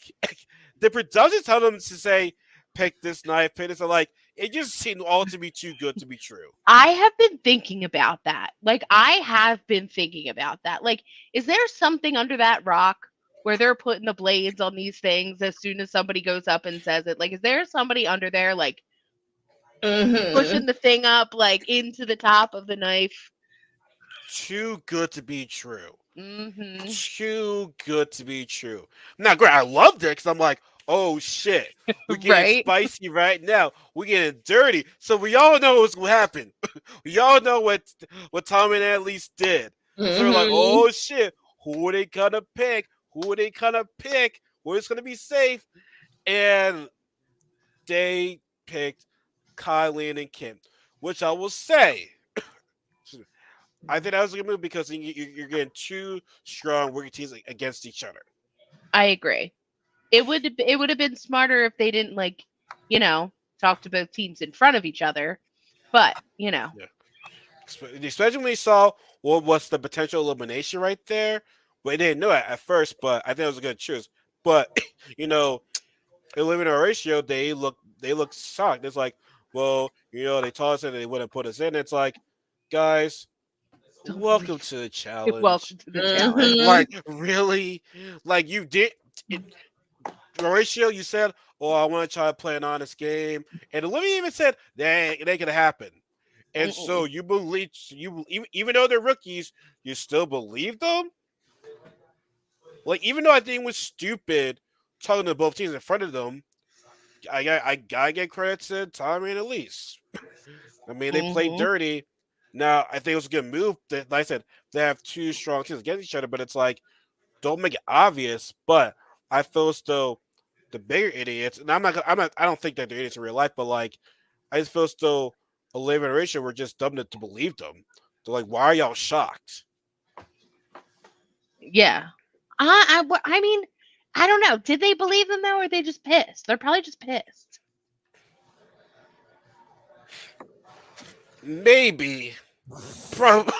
the production tell them to say pick this knife, pick this like it just seemed all to be too good to be true. I have been thinking about that. Like, I have been thinking about that. Like, is there something under that rock where they're putting the blades on these things as soon as somebody goes up and says it? Like, is there somebody under there, like, Mm-hmm. pushing the thing up, like, into the top of the knife? Too good to be true. Mm-hmm. Too good to be true. Now, great, I loved it because I'm like, oh shit, we're getting Right? spicy right now. We're getting dirty. So we all know what's gonna happen. We all know what Tom and Annalise did. So we're like, Mm-hmm. oh shit, who are they gonna pick? Who are they gonna pick? Who's gonna be safe? And they picked Kylie and Kim, which I will say. I think that was a good move because you're getting two strong working teams against each other. I agree. It would have been smarter if they didn't, like, talk to both teams in front of each other. But, Yeah. Especially when they saw what was the potential elimination right there. Well, they didn't know it at first, but I think it was a good choice. But eliminator ratio, they look shocked. It's like, well, they told us that they wouldn't put us in. It's like, guys, don't welcome believe. to the Welcome challenge. to the challenge. Mm-hmm. Like, really? Like you did it, Horatio, you said, "Oh, I want to try to play an honest game," and Olivia even said, "That ain't gonna happen." And so Mm-mm. you believe even though they're rookies, you still believe them. Like even though I think it was stupid talking to both teams in front of them, I gotta get credit to Tommy and Elise. I mean, they played Mhm. dirty. Now I think it was a good move. Like I said, they have two strong teams against each other, but it's like don't make it obvious. But I feel as though the bigger idiots, and I don't think that they're idiots in real life, but like I just feel as though Olivia and Rachel were just dumb to believe them. They're like, why are y'all shocked? Yeah. I mean, I don't know. Did they believe them though, or are they just pissed? They're probably just pissed. Maybe. Probably,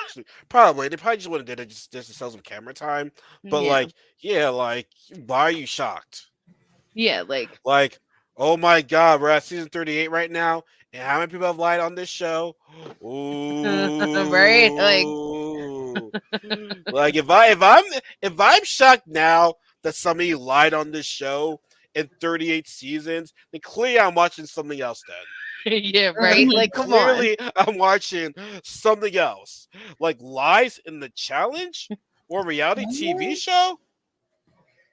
probably. They probably just wanted to just to sell some camera time. But Yeah. like, yeah, like, why are you shocked? Yeah, like Like, Oh my God, we're at season 38 right now, and how many people have lied on this show? Right? Like, Ooh, like if I'm shocked now that somebody lied on this show in 38 seasons, then clearly I'm watching something else. Then yeah, right? Like, come on. clearly I'm watching something else, like lies in the challenge or reality TV show.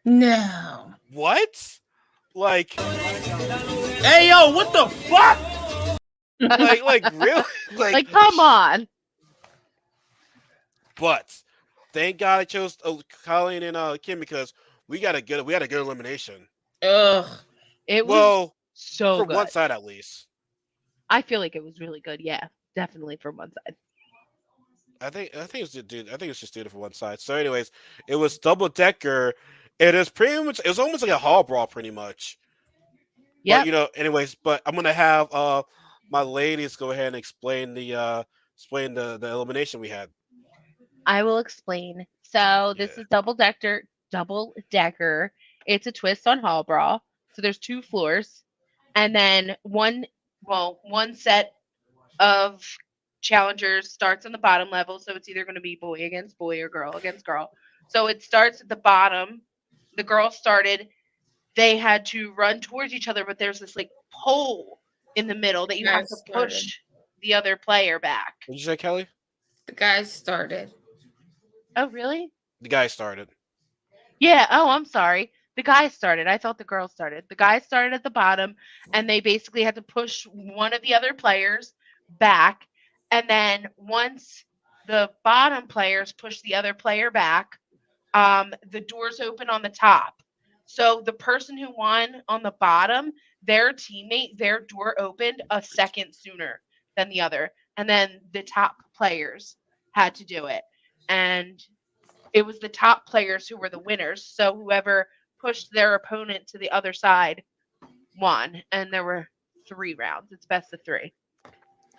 No. What? Like, Hey, yo, what the fuck? like really? Like, come on. But thank God I chose Colleen and Kim because we had a good elimination. Ugh. It was Well, so from good. one side at least. I feel like it was really good. Yeah, definitely from one side. I think it's dude. I think it's just dude for one side. So, anyways, it was double decker. It is pretty much. It was almost like a hall brawl, pretty much. Yeah. But anyways, but I'm gonna have my ladies go ahead and explain the elimination we had. I will explain. So this Yeah. is double decker. It's a twist on Hall Brawl. So there's 2 floors, and then one set of challengers starts on the bottom level. So it's either going to be boy against boy or girl against girl. So it starts at the bottom. The girls started. They had to run towards each other, but there's this like pole in the middle that you have to push the other player back. What did you say, Kelly? The guy started. Oh, really? The guy started. Yeah. Oh, I'm sorry. The guys started. I thought the girls started. The guys started at the bottom, and they basically had to push one of the other players back. And then once the bottom players push the other player back, the doors open on the top. So the person who won on the bottom, their teammate, their door opened a second sooner than the other. And then the top players had to do it. And it was the top players who were the winners. So whoever pushed their opponent to the other side won. And there were 3 rounds. It's best of 3.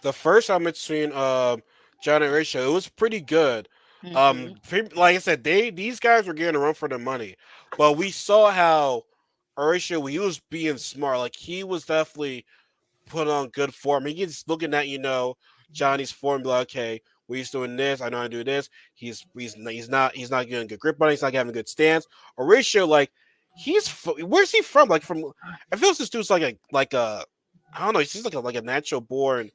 The first time between John and Rachel, it was pretty good. Like I said, these guys were getting a run for their money, but we saw how Horatio, he was being smart. Like he was definitely put on good form. He's looking at Johnny's formula. Okay, well, he's doing this. I know how to do this. He's not getting good grip on it. He's not having a good stance. Horatio, like where's he from? Like from I feel this dude's like a I don't know. He's just like a natural born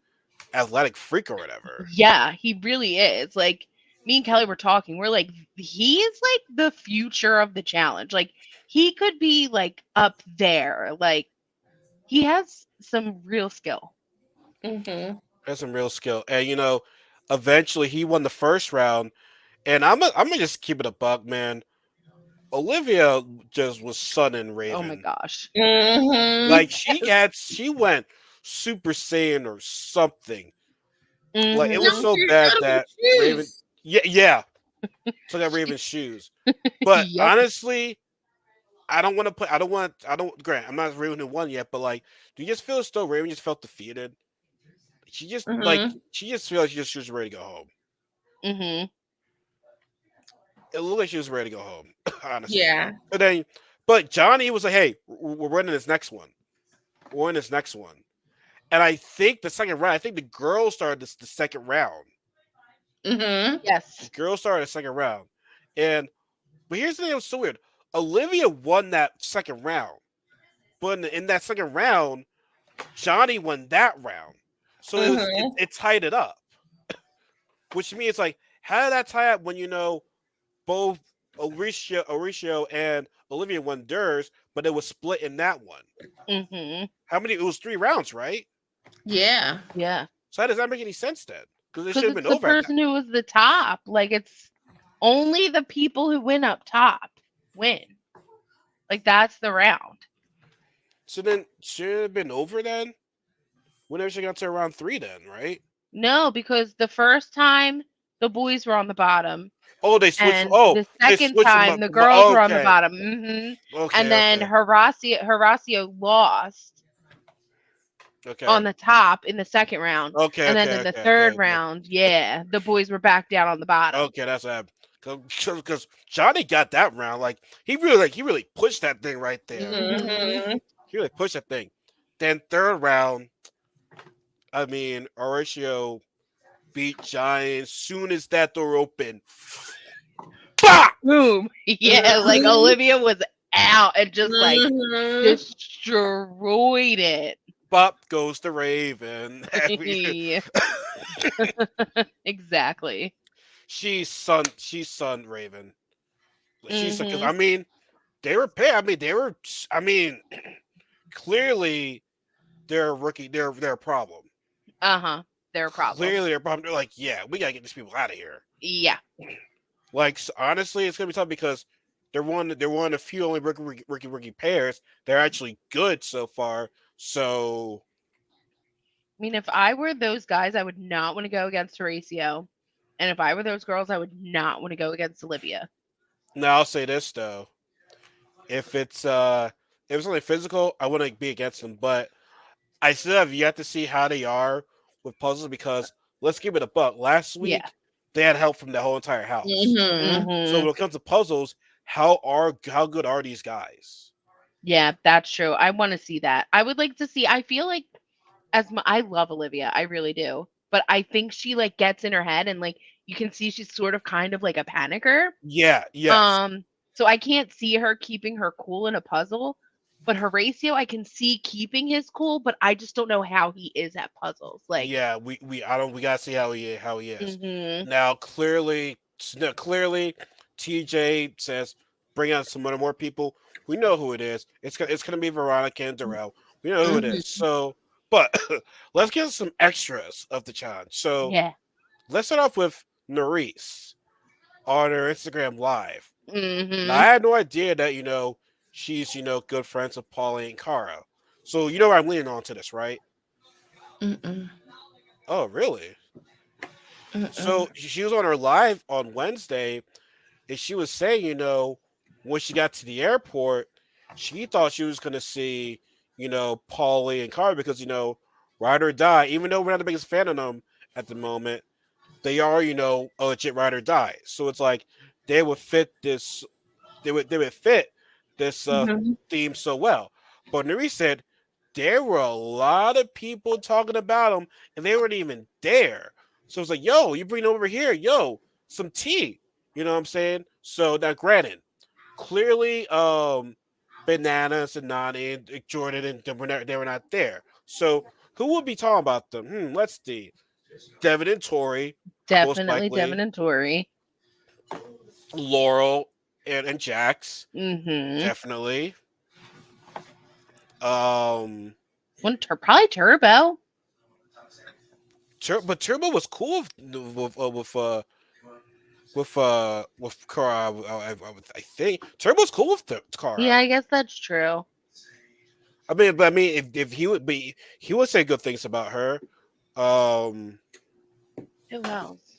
athletic freak or whatever. Yeah, he really is. Like me and Kelly were talking. We're like, he's like the future of the challenge. Like he could be like up there. Like he has some real skill. Mm-hmm. Has some real skill, and eventually he won the first round. And I'm gonna just keep it a buck, man. Olivia just was sunning Raven. Oh my gosh. Mm-hmm. Like she went Super Saiyan or something. Like it was so bad that Raven. Yeah. Took out Raven's shoes. But Yep. honestly, I don't want to put. I don't. Grant, I'm not Raven who won yet, but like, do you just feel as though Raven just felt defeated? She just she just feels like she was ready to go home. Mm-hmm. It looked like she was ready to go home. Honestly. Yeah. But Johnny was like, "Hey, we're running this next one. We're in this next one." And I think the second round. I think the girls started the second round. Mm-hmm. Yes. The girls started the second round, but here's the thing that was so weird. Olivia won that second round, but in that second round, Johnny won that round, so it tied it up. Which means like, how did that tie up when both Mauricio and Olivia won theirs, but it was split in that one? Mm-hmm. How many? It was 3 rounds, right? Yeah. Yeah. So how does that make any sense then? Because it Because should have it's been the over. person who was the top. Like it's only the people who win up top win. Like that's the round. So then should it have been over then? Whenever she got to round 3, then right? No, because the first time the boys were on the bottom. Oh, they switched. And Oh, the they second switched from time the girls were on the okay. bottom. Mm-hmm. Okay, And then Horacio lost okay. on the top in the second round. Okay, and then okay, in the okay, third okay. round, yeah, the boys were back down on the bottom. Okay, that's what happened. Because Johnny got that round. Like he really pushed that thing right there. Mm-hmm. He really pushed that thing. Then third round, I mean, Horatio beat Giant. Soon as that door opened, bah! Boom. Yeah, like Mhm. Olivia was out and just like Mhm. destroyed it. Bop goes the Raven. Yeah, exactly. She's son Raven. She's because Hmm. I mean they were paid. I mean they were. I mean clearly they're a rookie. They're a problem. Uh-huh. They're a problem. Clearly they're a problem. They're like, yeah, we gotta get these people out of here. Yeah. Like honestly, it's gonna be tough because they're one of the few only rookie pairs. They're actually good so far. So I mean, if I were those guys, I would not want to go against Horacio. And if I were those girls, I would not want to go against Olivia. now I'll say this though. If it's only physical, I wouldn't be against them, but I still have yet to see how they are with puzzles because let's give it a buck. Last Yeah. week they had help from the whole entire house. Mhm. So Hmm. when it comes to puzzles, how good are these guys? Yeah, that's true. I want to see that. I would like to see. I feel like I love Olivia, I really do. But I think she like gets in her head and like you can see she's sort of kind of like a panicker. Yeah, yes. So I can't see her keeping her cool in a puzzle. But Horatio, I can see keeping his cool, but I just don't know how he is at puzzles. Like, Yeah, we gotta see how he is. hmm Now clearly TJ says bring out some more people. We know who it is. It's gonna be Veronica and Darrell. We know who it Mhm. is. So but let's get some extras of the challenge. So yeah. let's start off with Nerese on her Instagram live. Now I Hmm. had no idea that she's good friends with Paulie and Cara. So you know where I'm leaning on to this, right? Mm-mm. Oh, really? Mm-mm. So she was on her live on Wednesday, and she was saying, when she got to the airport, she thought she was gonna see, Paulie and Cara because ride or die. Even though we're not the biggest fan of them at the moment, they are a legit ride or die. So it's like they would fit this. They would fit this Mhm. theme so well. But Nuri said there were a lot of people talking about him, and they weren't even there. So it's like, yo, you bring them over here, yo, some tea. You know what I'm saying? So now, granted, clearly, Bananas and Nani and Jordan and they were not there. So who would be talking about them? Let's see. Devin and Tori, most Definitely Devin likely. and Tori. Laurel and Jax, Hmm. definitely. Um, Probably Turbo. But Turbo was cool with Kara. I think Turbo's cool with Yeah, Kara. I guess that's true. I mean, if he would say good things about her. Um, Who else?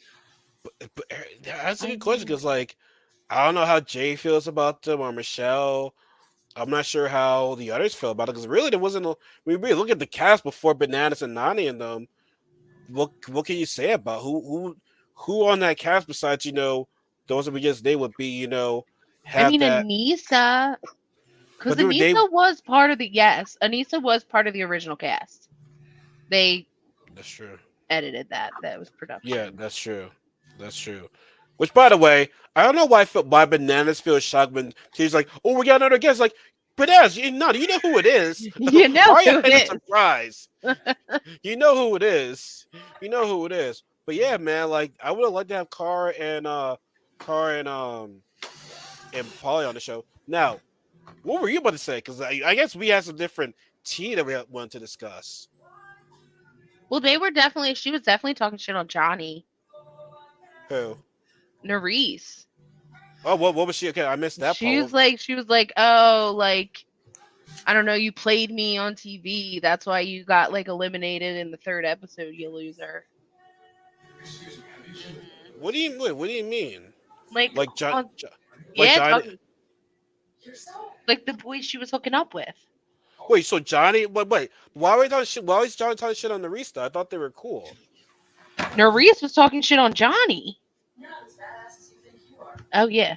but that's a I good question know. because like I don't know how Jay feels about them or Michelle. I'm not sure how the others feel about it because really there wasn't. We really look at the cast before Bananas and Nani and them. What can you say about who on that cast besides those that we just named would be I have mean, that, Anissa, because but they Anissa was part of the yes, Anissa was part of the original cast. They that's true. edited that. That was Yeah, production. that's true. That's true. Which, by the way, I don't know why Bananas feels shocked when she's like, "Oh, we got another guest." Like, Bananas, you know who it is. You know Why are you who it hiding is. surprise? You know who it is. You know who it is. But yeah, man, like I would have liked to have Car and Polly on the show. Now, what were you about to say? Because I guess we had some different tea that we wanted to discuss. Well, she was definitely talking shit on Johnny. Who? Nerese. Oh, what was she? Okay, I missed that part. She was like, oh, like, I don't know, you played me on TV. That's why you got like eliminated in the third episode, you loser. Hmm. What do you mean? Like, Like on, like yeah, Johnny? like the boys she was hooking up with. Wait, so Johnny? Wait. Why are we talking shit? Why is Johnny talking shit on the Resta? I thought they were cool. Nerese was talking shit on Johnny. Oh yeah.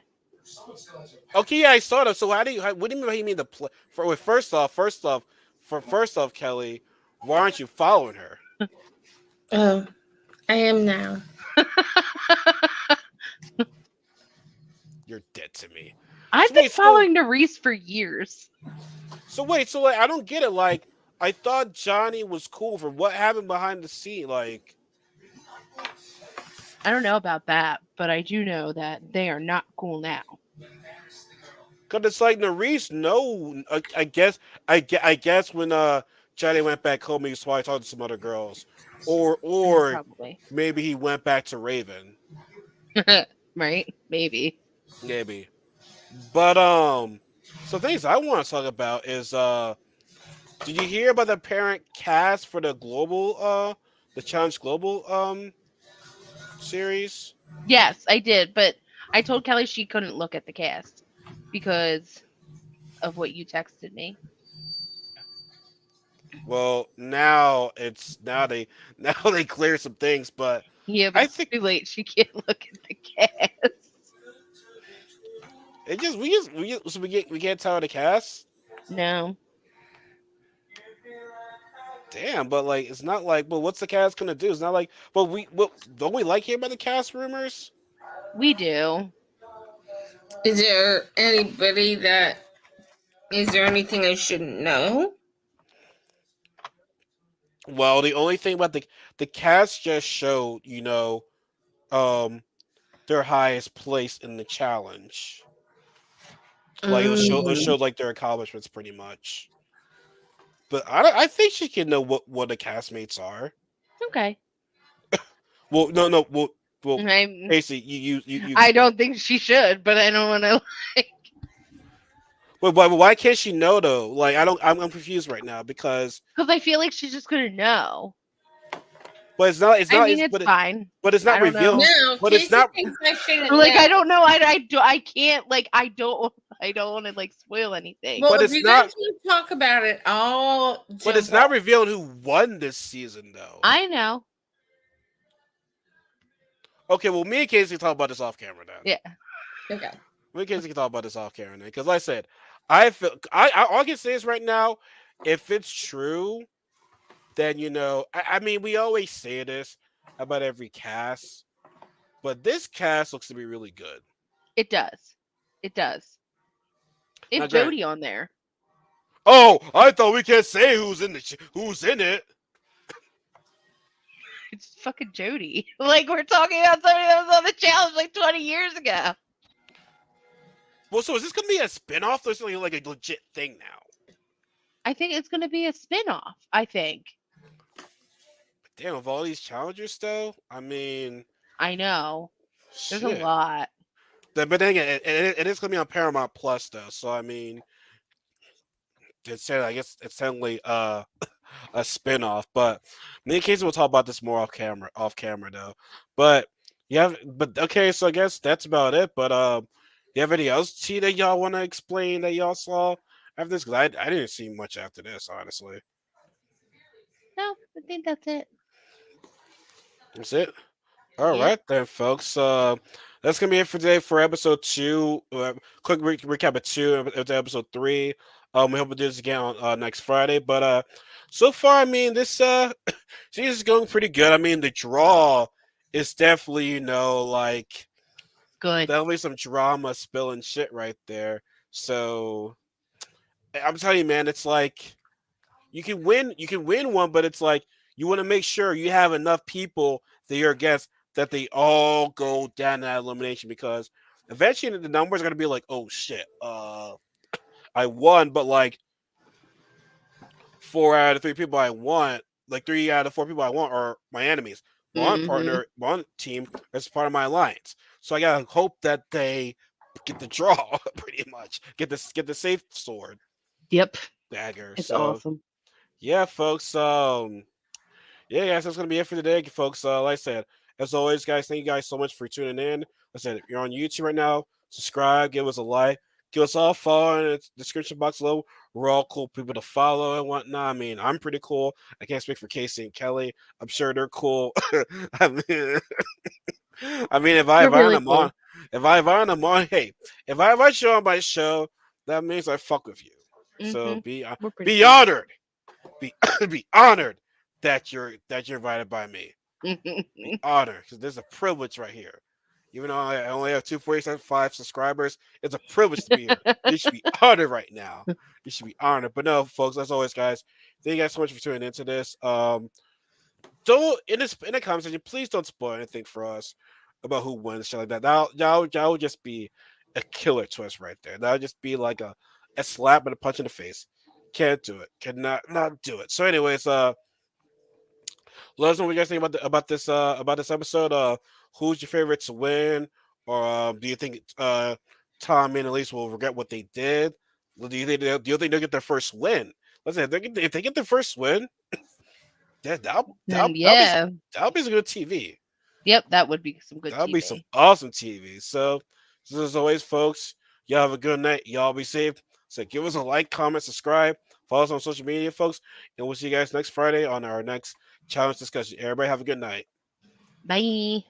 Okay, yeah, I saw them. So what do you mean the play? First off, for first off, Kelly, why aren't you following her? Oh, I am now. You're dead to me. I've So been wait, following Nerese for years. so like I don't get it. Like I thought Johnny was cool. For what happened behind the scene? Like, I don't know about that, but I do know that they are not cool now. cause it's like Nerese. No, I guess when Johnny went back home, he was probably talking to some other girls, or Probably. maybe he went back to Raven. Right? Maybe. Maybe. But so things I want to talk about is did you hear about the parent cast for the Challenge Global series? Yes, I did, but I told Kelly she couldn't look at the cast because of what you texted me. Well, now they now they clear some things, but Yeah, but I it's think too late. She can't look at the cast. so we can't tell the cast. No, Damn, but like it's not like, but what's the cast gonna do? It's not like, but don't we like hearing about the cast rumors? we do. Is there anybody that? Is there anything I shouldn't know? Well, the only thing about the cast just showed, um, their highest place in the challenge. Like it Mm. showed like their accomplishments pretty much. But I think she can know what the castmates are. Okay. Well, no, well, I'm. Casey, you I don't think she should, but I don't want to. But why can't she know though? Like I'm confused right now because Because I feel like she's just gonna know. but it's I not mean, it's fine. but it's I not don't know. revealed. No, But it's Casey not thinks I shouldn't Like know. I don't know. I can't. Like I don't. I don't want to like spoil anything. Well, but if it's you're not- going to talk about it, I'll but it's jump not off. revealed who won this season though. I know. Okay, well me and Casey can talk about this off camera then. Yeah. Okay. Me and Casey can talk about this off camera then. Because like I said, I feel I all I can say is right now, if it's true, then I mean we always say this about every cast, but this cast looks to be really good. It does. It does. They Now, have granted, Jody on there. oh, I thought we can't say who's who's in it. It's fucking Jody. Like we're talking about somebody that was on the challenge like 20 years ago. Well, so is this gonna be a spinoff or something like a legit thing now? I think it's gonna be a spin-off. I think. Damn, of all these challengers, though, I mean, I know. There's shit. a lot. But then again, it is gonna be on Paramount Plus, though. So I mean, I guess it's technically a spinoff. But me and Casey will talk about this more off camera though. But okay, so I guess that's about it. But you have any else that y'all want to explain that y'all saw after this? Because I didn't see much after this, honestly. No, I think that's it. That's it. All Yeah. right then, folks. That's gonna be it for today for episode 2. Quick recap of 2 of episode 3. We hope to do this again on next Friday. But so far, I mean, this season is going pretty good. I mean, the draw is definitely like Good. definitely some drama spilling shit right there. So I'm telling you, man, it's like you can win one, but it's like you want to make sure you have enough people that you're against that they all go down that elimination, because eventually the numbers are gonna be like, oh shit, I won, but like 4 out of 3 people I want, like 3 out of 4 people I want are my enemies. One partner, one team is part of my alliance. So I gotta hope that they get the draw, pretty much. Get the safe sword Yep. dagger. It's So awesome. yeah, folks. Yeah, guys, that's gonna be it for today, folks. Like I said, as always, guys, thank you guys so much for tuning in. Like I said, if you're on YouTube right now, subscribe, give us a like, give us all a follow in the description box below. We're all cool people to follow and whatnot. I mean, I'm pretty cool. I can't speak for Casey and Kelly. I'm sure they're cool. I mean, if I They're invite really them cool. on, if I invite them on, hey, if I invite you on my show, that means I fuck with you. So Mhm. We're pretty be cool. honored. be be honored that you're invited by me. Be honored because there's a privilege right here. Even though I only have 245 subscribers, it's a privilege to be here. You should be honored right now. You should be honored. But no, folks, as always, guys, thank you guys so much for tuning into this. Don't in the comment section, please don't spoil anything for us about who wins, shit like that. That would just be a killer twist right there. That would just be like a slap and a punch in the face. Can't do it. Cannot not do it. So, anyways, let us know what you guys think about this episode. Who's your favorite to win, or do you think Tommy and Elise will regret what they did? Do you think they'll get their first win? Let's say if they get their first win, Then yeah. that'll be some good TV. Yep, that would be some good That'll TV. be some awesome TV. So as always, folks, y'all have a good night. Y'all be safe. So give us a like, comment, subscribe, follow us on social media, folks, and we'll see you guys next Friday on our next challenge discussion. Everybody have a good night. Bye.